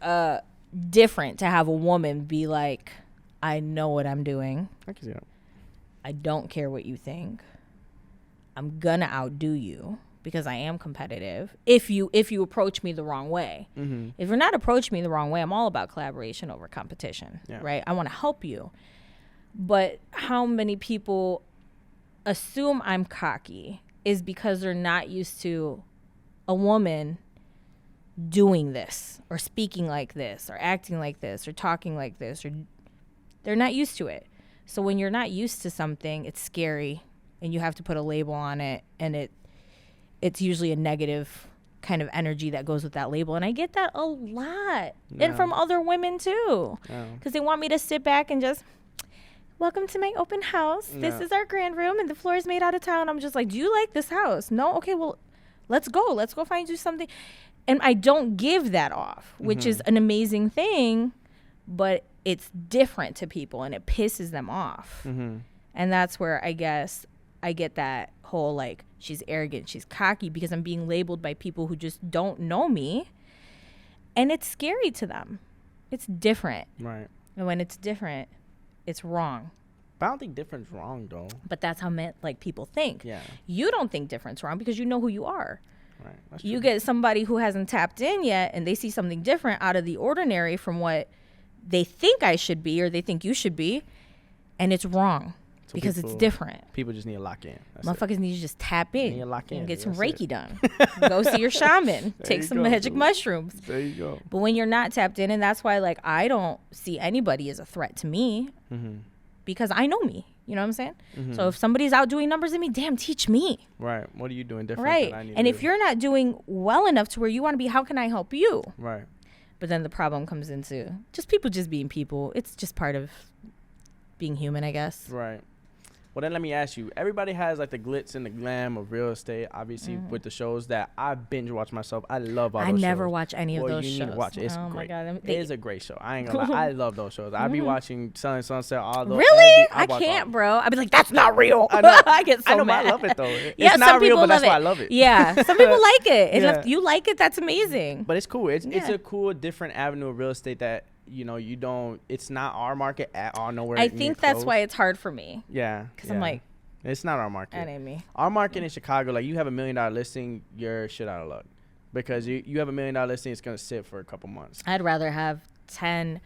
different to have a woman be like, I know what I'm doing. I can see that. I don't care what you think. I'm gonna outdo you. because I am competitive. If you approach me the wrong way. If you're not approaching me the wrong way, I'm all about collaboration over competition, right? I want to help you. But how many people assume I'm cocky is because they're not used to a woman doing this or speaking like this or acting like this or talking like this, or they're not used to it. So when you're not used to something, it's scary and you have to put a label on it, and it's usually a negative kind of energy that goes with that label. And I get that a lot. And from other women too, because they want me to sit back and just, welcome to my open house. This is our grand room and the floor is made out of tile. I'm just like, do you like this house? No? Okay, well, let's go find you something. And I don't give that off, which is an amazing thing, but it's different to people and it pisses them off. And that's where I guess I get that whole, like, she's arrogant, she's cocky, because I'm being labeled by people who just don't know me. And it's scary to them. It's different. Right. And when it's different, it's wrong. But I don't think different's wrong, though. But that's how people think. Yeah. You don't think different's wrong because you know who you are. Right. That's You true. get somebody who hasn't tapped in yet and they see something different out of the ordinary from what they think I should be or they think you should be, and it's wrong because it's different. People just need to lock in. Motherfuckers need to just tap in to lock in. and get some Reiki done. Go see your shaman. Take some magic mushrooms. There you go. But when you're not tapped in, and that's why, like, I don't see anybody as a threat to me because I know me. You know what I'm saying? So if somebody's out doing numbers than me, damn, teach me. Right. What are you doing different Right. than I need And to if do? you're not doing well enough to where you want to be, how can I help you? Right. But then the problem comes into just people just being people. It's just part of being human, I guess. Right. Well, then let me ask you. Everybody has, like, the glitz and the glam of real estate, obviously, with the shows that I binge watch myself. I love all those shows. I never watch any of those shows. You need to watch it. It's oh great. My God. It is a great show. I ain't gonna lie. I love those shows. I be watching Sun and Sunset all those. Really? I can't, bro. I'd be like, that's not real. I know. I get so I know, mad. but I love it, though. Yeah, it's not real, but that's love why I love it. Yeah, some people like it. And Yeah. if you like it, that's amazing. But it's cool. It's a cool, different avenue of real estate that, you know, you don't, it's not our market at all, nowhere. I think that's why it's hard for me. Yeah. Because I'm like, it's not our market. that ain't me. Our market in Chicago, like, you have $1 million listing, you're shit out of luck. Because you have $1 million listing, it's going to sit for a couple months. I'd rather have 10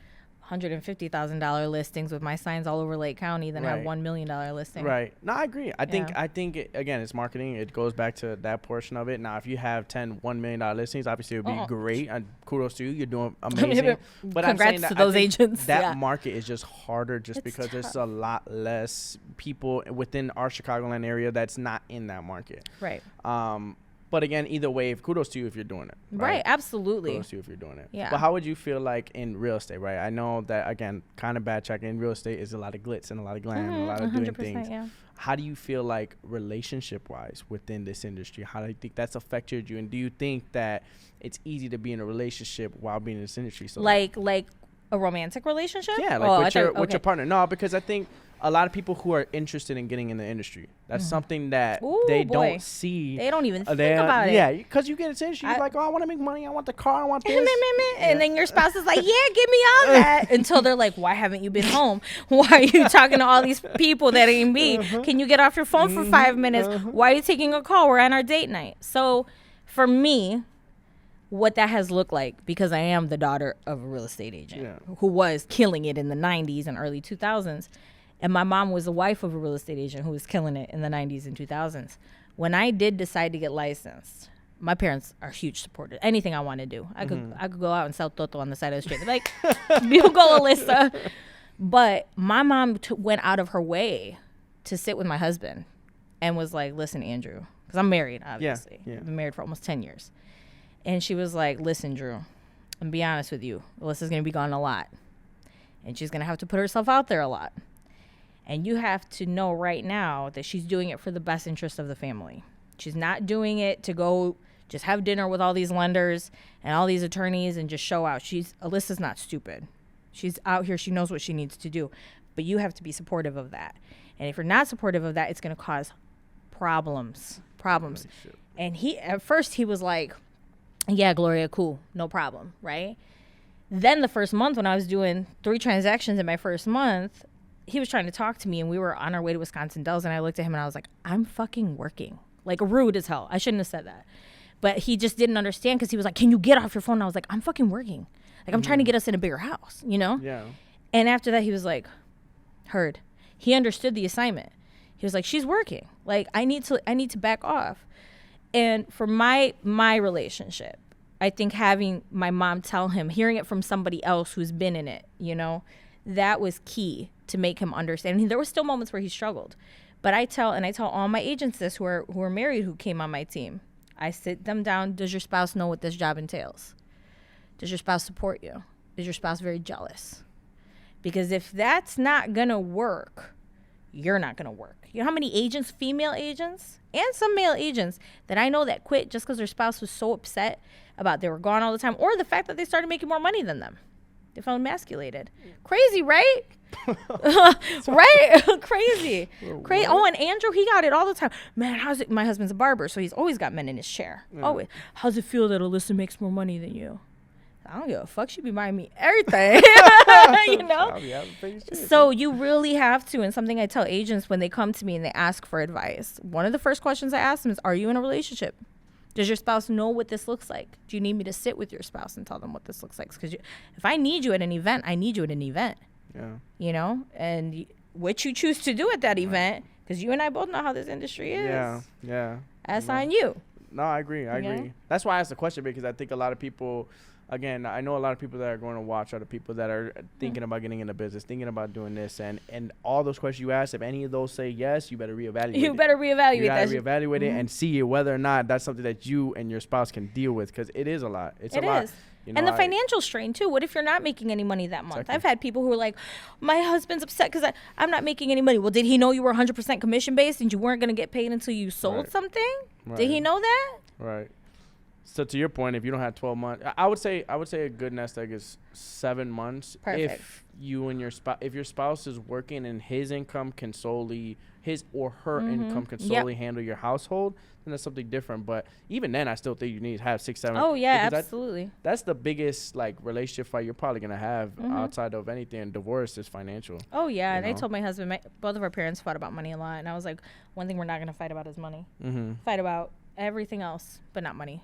$150,000 listings with my signs all over Lake County than have $1 million listing. Right. No, I agree. I think again, it's marketing. It goes back to that portion of it. Now, if you have 10 $1 million listings, obviously it would be great. And kudos to you. You're doing amazing. But congrats to those agents. That market is just harder just because tough. there's a lot less people within our Chicagoland area that's not in that market. Right. But again, either way, kudos to you if you're doing it. Right, absolutely. Kudos to you if you're doing it. Yeah. But how would you feel like in real estate, right? I know that, again, kind of bad check in real estate is a lot of glitz and a lot of glam and a lot of doing things. Yeah. How do you feel like relationship-wise within this industry? How do you think that's affected you? And do you think that it's easy to be in a relationship while being in this industry? So like a romantic relationship? Yeah, like with your partner. No, because I think a lot of people who are interested in getting in the industry, that's something that don't see. They don't even think about it. Yeah, because you get into the industry, you're like, oh, I want to make money. I want the car. I want this. And then your spouse is like, yeah, give me all that. Until they're like, why haven't you been home? Why are you talking to all these people that ain't me? Can you get off your phone for 5 minutes? Why are you taking a call? We're on our date night. So for me, what that has looked like, because I am the daughter of a real estate agent who was killing it in the 90s and early 2000s. And my mom was the wife of a real estate agent who was killing it in the 90s and 2000s. When I did decide to get licensed, my parents are huge supporters. Anything I want to do. I could go out and sell Toto on the side of the street. They're like, you go, Alyssa. But my mom went out of her way to sit with my husband and was like, listen, Andrew, because I'm married, obviously. Yeah. I've been married for almost 10 years. And she was like, listen, Drew, I'm be honest with you. Alyssa's going to be gone a lot. And she's going to have to put herself out there a lot. And you have to know right now that she's doing it for the best interest of the family. She's not doing it to go just have dinner with all these lenders and all these attorneys and just show out. Alyssa's not stupid. She's out here. She knows what she needs to do. But you have to be supportive of that. And if you're not supportive of that, it's going to cause problems. And at first he was like, yeah, Gloria, cool, no problem, right? Then the first month when I was doing 3 transactions in my first month, he was trying to talk to me, and we were on our way to Wisconsin Dells, and I looked at him and I was like, I'm fucking working. like rude as hell. I shouldn't have said that. But he just didn't understand because he was like, can you get off your phone? And I was like, I'm fucking working. Like, I'm trying to get us in a bigger house, you know? Yeah. And after that, he was like, heard. He understood the assignment. He was like, she's working. Like, I need to back off. And for my relationship, I think having my mom tell him, hearing it from somebody else who's been in it, you know, that was key to make him understand. And there were still moments where he struggled. But I tell all my agents this who are married who came on my team. I sit them down. Does your spouse know what this job entails? Does your spouse support you? Is your spouse very jealous? Because if that's not going to work, you're not going to work. You know how many agents, female agents, and some male agents that I know that quit just because their spouse was so upset about they were gone all the time, or the fact that they started making more money than them. They felt emasculated. Crazy, right? Right? Crazy. Crazy. Oh, and Andrew, he got it all the time. Man, how's it? My husband's a barber, so he's always got men in his chair. Yeah. Always. How's it feel that Alyssa makes more money than you? I don't give a fuck. She be buying me everything. You know? So you really have to, and something I tell agents when they come to me and they ask for advice, one of the first questions I ask them is, are you in a relationship? Does your spouse know what this looks like? Do you need me to sit with your spouse and tell them what this looks like? Because if I need you at an event, I need you at an event. Yeah. You know? And what you choose to do at that event, because you and I both know how this industry is. Yeah, yeah. That's on you. No, I agree. I agree. That's why I asked the question, because I think a lot of people, again, I know a lot of people that are going to watch are the people that are thinking about getting into business, thinking about doing this, and all those questions you asked, if any of those say yes, you better reevaluate. You better reevaluate that. You gotta reevaluate it and see whether or not that's something that you and your spouse can deal with, because it is a lot. It's a lot. You know, and the financial strain too. What if you're not making any money that month? Exactly. I've had people who are like, my husband's upset because I'm not making any money. Well, did he know you were 100% commission based and you weren't going to get paid until you sold something? Right. Did he know that? Right. So to your point, if you don't have 12 months, I would say a good nest egg is 7 months. Perfect. If you and your spouse is working and his income can solely income can solely handle your household, then that's something different. But even then, I still think you need to have 6, 7. Oh yeah, absolutely. That's the biggest like relationship fight you're probably gonna have outside of anything. Divorce is financial. Oh yeah, and I told my husband, both of our parents fought about money a lot, and I was like, one thing we're not gonna fight about is money. Fight about everything else, but not money.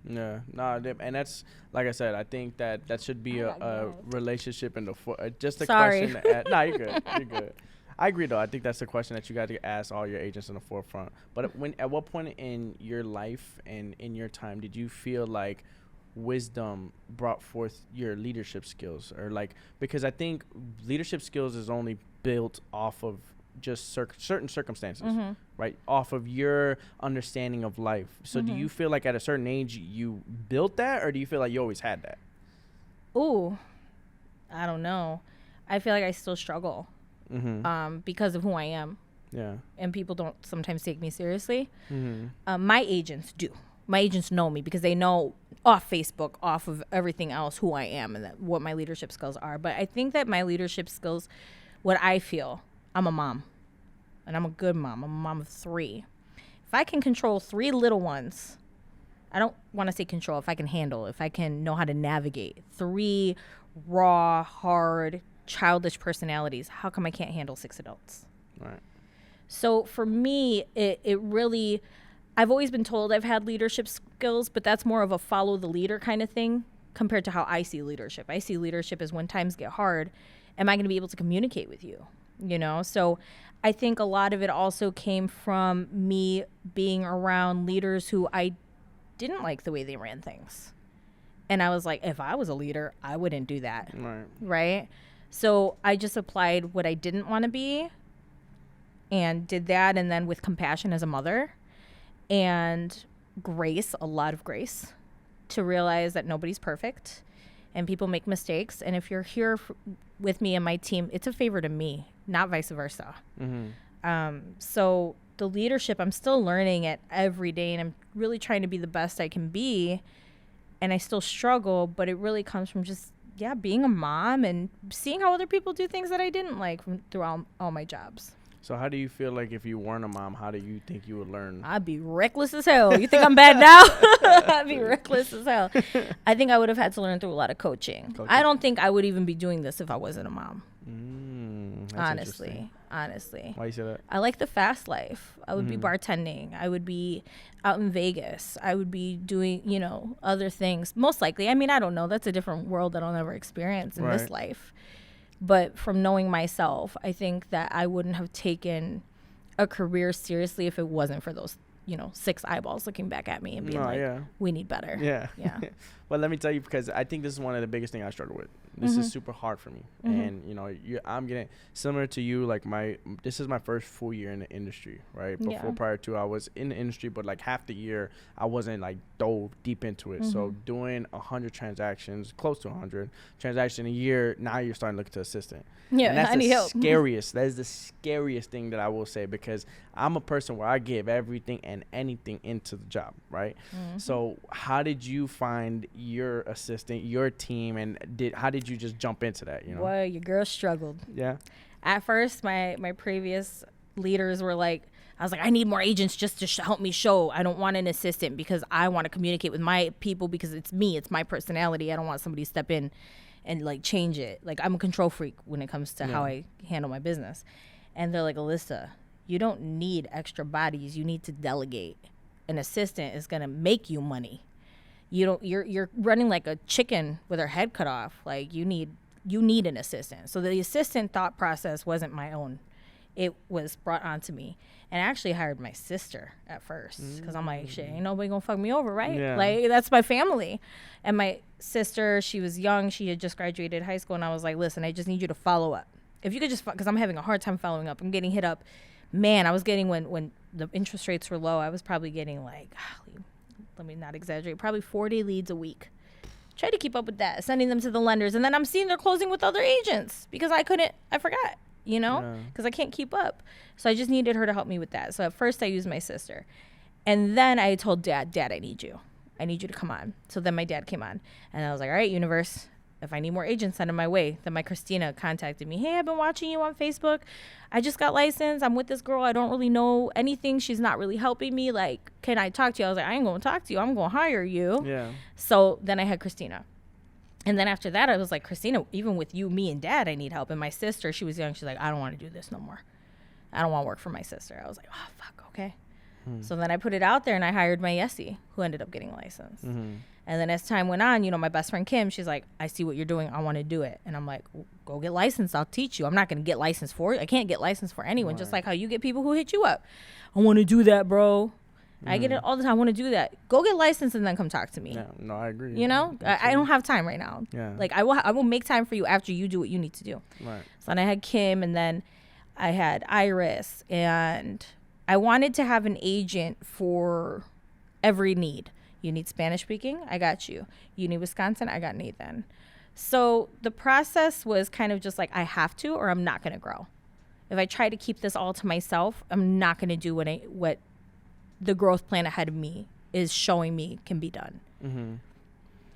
Yeah, no, and that's, like I said, I think that should be a relationship in the just a question. No, you're good. You're good. I agree, though. I think that's the question that you got to ask all your agents in the forefront. But at what point in your life and in your time did you feel like wisdom brought forth your leadership skills, or like, because I think leadership skills is only built off of just certain circumstances, right? Off of your understanding of life. So do you feel like at a certain age you built that, or do you feel like you always had that? Ooh, I don't know. I feel like I still struggle because of who I am. Yeah. And people don't sometimes take me seriously. My agents do. My agents know me because they know off Facebook, off of everything else, who I am and what my leadership skills are. But I think that my leadership skills, what I feel, I'm a mom, and I'm a good mom. I'm a mom of 3. If I can control 3 little ones, I don't want to say control, if I can handle, if I can know how to navigate 3 raw, hard, childish personalities, how come I can't handle 6 adults? Right. So for me, it really, I've always been told I've had leadership skills, but that's more of a follow the leader kind of thing compared to how I see leadership. I see leadership as when times get hard, am I going to be able to communicate with you? You know, so I think a lot of it also came from me being around leaders who I didn't like the way they ran things. And I was like, if I was a leader, I wouldn't do that. Right? So I just applied what I didn't want to be and did that. And then with compassion as a mother and grace, a lot of grace, to realize that nobody's perfect and people make mistakes. And if you're here with me and my team, it's a favor to me, not vice versa. So the leadership, I'm still learning it every day, and I'm really trying to be the best I can be. And I still struggle, but it really comes from just, being a mom and seeing how other people do things that I didn't like through all my jobs. So how do you feel like if you weren't a mom, how do you think you would learn? I'd be reckless as hell. You think I'm bad now? I'd be reckless as hell. I think I would have had to learn through a lot of coaching. I don't think I would even be doing this if I wasn't a mom. Honestly. honestly. Why you say that? I like the fast life. I would be bartending. I would be out in Vegas. I would be doing, other things. Most likely. I mean, I don't know. That's a different world that I'll never experience in this life. But from knowing myself, I think that I wouldn't have taken a career seriously if it wasn't for those 6 eyeballs looking back at me and being we need better. Yeah. Well, let me tell you, because I think this is one of the biggest things I struggle with. This is super hard for me. And, I'm getting similar to you. Like this is my first full year in the industry, right? Before, prior to, I was in the industry, but like half the year I wasn't like dove deep into it. So doing 100 transactions, close to 100 transactions a year, now you're starting to look to assistant. Yeah, and that's I need help. Scariest. That is the scariest thing that I will say, because I'm a person where I give everything and anything into the job, right? So how did you find your assistant, your team, and how did you just jump into that? Well, your girl struggled. Yeah. At first, my previous leaders were like, I was like, I need more agents just to help me show. I don't want an assistant because I want to communicate with my people, because it's me, it's my personality. I don't want somebody to step in and like change it. Like, I'm a control freak when it comes to how I handle my business. And they're like, Alyssa, you don't need extra bodies. You need to delegate. An assistant is going to make you money. You're running like a chicken with her head cut off. Like, you need an assistant. So the assistant thought process wasn't my own. It was brought onto me. And I actually hired my sister at first, because I'm like, shit, ain't nobody gonna fuck me over, right? Yeah. Like, that's my family. And my sister, she was young. She had just graduated high school. And I was like, listen, I just need you to follow up. If you could just, because I'm having a hard time following up. I'm getting hit up. Man, I was getting, when the interest rates were low, I was probably getting like, let me not exaggerate, probably 40 leads a week. Try to keep up with that, sending them to the lenders. And then I'm seeing they're closing with other agents because I forgot, because I can't keep up. So I just needed her to help me with that. So at first I used my sister. And then I told Dad, I need you. I need you to come on. So then my dad came on. And I was like, all right, universe, if I need more agents, send them my way. Then my Christina contacted me. Hey, I've been watching you on Facebook. I just got licensed. I'm with this girl. I don't really know anything. She's not really helping me. Like, can I talk to you? I was like, I ain't going to talk to you. I'm going to hire you. Yeah. So then I had Christina. And then after that, I was like, Christina, even with you, me, and Dad, I need help. And my sister, she was young. She's like, I don't want to do this no more. I don't want to work for my sister. I was like, oh, fuck, okay. So then I put it out there, and I hired my Yessie, who ended up getting licensed. And then as time went on, my best friend Kim, she's like, I see what you're doing. I want to do it. And I'm like, go get licensed. I'll teach you. I'm not going to get licensed for you. I can't get licensed for anyone, just like how you get people who hit you up. I want to do that, bro. I get it all the time. I want to do that. Go get licensed and then come talk to me. Yeah, no, I agree. I don't have time right now. Yeah. Like, I will make time for you after you do what you need to do. Right. So then I had Kim, and then I had Iris, and I wanted to have an agent for every need. You need Spanish speaking? I got you. You need Wisconsin? I got Nathan. So the process was kind of just like, I have to, or I'm not going to grow. If I try to keep this all to myself, I'm not going to do what the growth plan ahead of me is showing me can be done.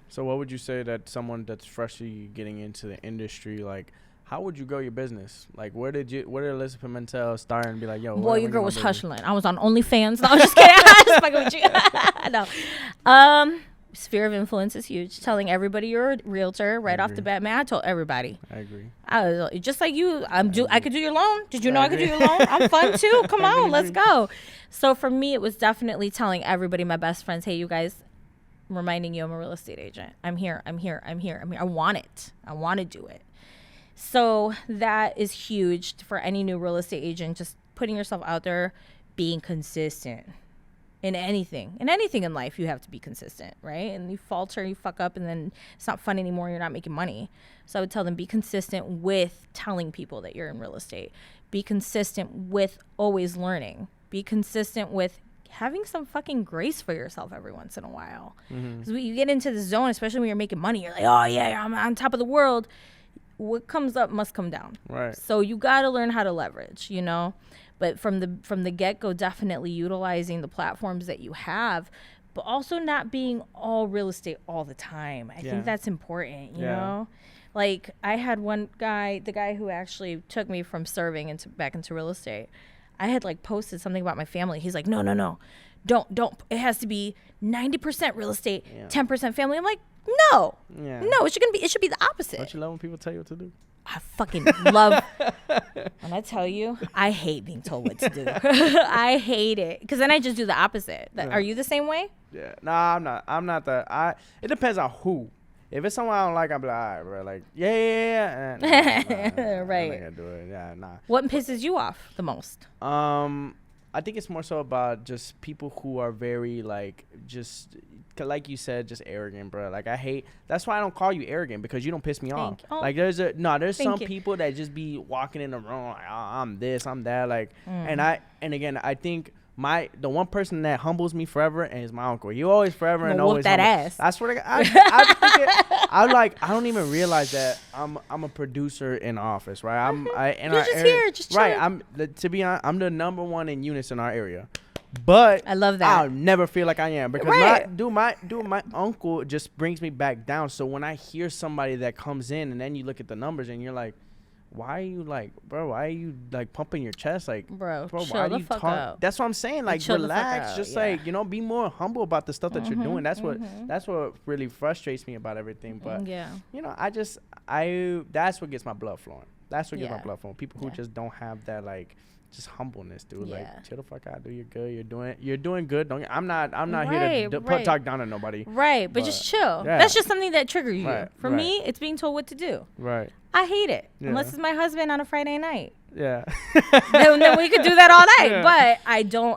So what would you say that someone that's freshly getting into the industry, like, how would you grow your business? Like, where did Alyssa Pimentel start and be like, yo, boy, your girl was hustling. I was on OnlyFans. No, I'm just kidding. I'm just fucking with you. No. Sphere of influence is huge. Telling everybody you're a realtor right off the bat. Man, I told everybody. I agree. I was just like you. I could do your loan. Did you know I could do your loan? I'm fun too. Come on, let's go. So for me, it was definitely telling everybody, my best friends, hey, you guys, I'm reminding you I'm a real estate agent. I'm here. I want it. I want to do it. So that is huge for any new real estate agent, just putting yourself out there, being consistent in anything. In anything in life, you have to be consistent, right? And you falter, you fuck up, and then it's not fun anymore. You're not making money. So I would tell them, be consistent with telling people that you're in real estate. Be consistent with always learning. Be consistent with having some fucking grace for yourself every once in a while. Because you get into the zone, especially when you're making money, you're like, oh yeah, I'm on top of the world. What comes up must come down. Right. So you got to learn how to leverage, But from the get-go, definitely utilizing the platforms that you have, but also not being all real estate all the time. I think that's important, you know? Like, I had one guy, the guy who actually took me from serving back into real estate. I had like posted something about my family. He's like, no. Don't. It has to be 90% real estate, 10% family. I'm like, no. Yeah. No, it should be the opposite. Don't you love when people tell you what to do? I fucking love. When I tell you, I hate being told what to do. I hate it because then I just do the opposite. Are you the same way? Yeah. Nah, I'm not. I'm not the. It depends on who. If it's someone I don't like, I'm like, all right, bro. Like, yeah. Right. I'm not gonna do it. Yeah, nah. What pisses you off the most? I think it's more so about just people who are very like you said, just arrogant, bro. Like I hate. That's why I don't call you arrogant, because you don't piss me off. Like there's some people that just be walking in the room like, oh, I'm this, I'm that, like, and again, I think the one person that humbles me forever is my uncle. You always forever and always that humble. ass. I swear to God, I don't even realize that I'm a producer in office, right? You're just here, just chilling. Right. To be honest, I'm the number one in units in our area. But I love that. I'll never feel like I am, because my uncle just brings me back down. So when I hear somebody that comes in and then you look at the numbers and you're like, why are you like pumping your chest, like, bro, why do you talk? That's what I'm saying. Like, relax, just like, be more humble about the stuff that you're doing. That's what really frustrates me about everything. But that's what gets my blood flowing. That's what gets my blood flowing. People who just don't have that, like, just humbleness, dude. Like, chill the fuck out, dude. You're good. You're doing good. I'm not here to talk down on nobody. Right, but just chill. Yeah. That's just something that triggers you. For me, it's being told what to do. Right. I hate it. Yeah. Unless it's my husband on a Friday night. Yeah. then we could do that all night. Yeah. But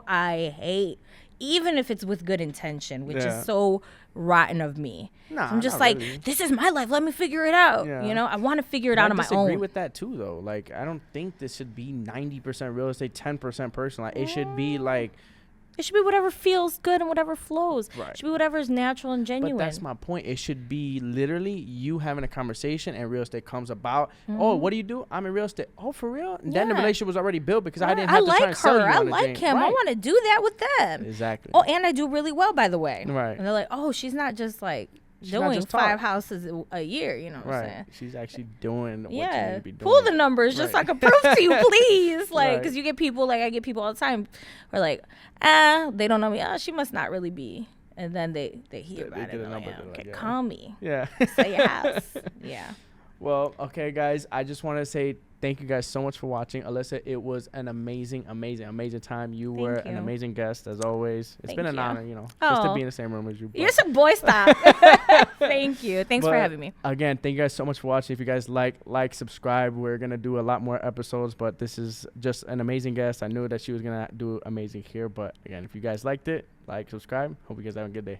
I hate, even if it's with good intention, which is so rotten of me. Nah, I'm just like, really. This is my life. Let me figure it out. Yeah. I want to figure it out on my own. I disagree with that too, though. Like, I don't think this should be 90% real estate, 10% personal. Like, it should be like. It should be whatever feels good and whatever flows. Right. It should be whatever is natural and genuine. But that's my point. It should be literally you having a conversation and real estate comes about. Mm-hmm. Oh, what do you do? I'm in real estate. Oh, for real? And then the relationship was already built, because I didn't have to try and sell you on I like him. Right. I want to do that with them. Exactly. Oh, and I do really well, by the way. Right. And they're like, oh, she's not just like doing 5 houses a year, you know what I'm saying? She's actually doing what you need to be doing. Pull the numbers just so I can prove to you, please. Like, because you get people, like I get people all the time who are like, they don't know me. Oh, she must not really be. And then they hear about it. Okay, call me. Yeah. Say yes. Yeah. Well, okay, guys. I just want to say thank you guys so much for watching. Alyssa, it was an amazing time. You were an amazing guest, as always. It's been an honor, just to be in the same room as you. You're some boy stop. Thank you. Thanks for having me. Again, thank you guys so much for watching. If you guys like, subscribe. We're going to do a lot more episodes, but this is just an amazing guest. I knew that she was going to do amazing here. But again, if you guys liked it, subscribe. Hope you guys have a good day.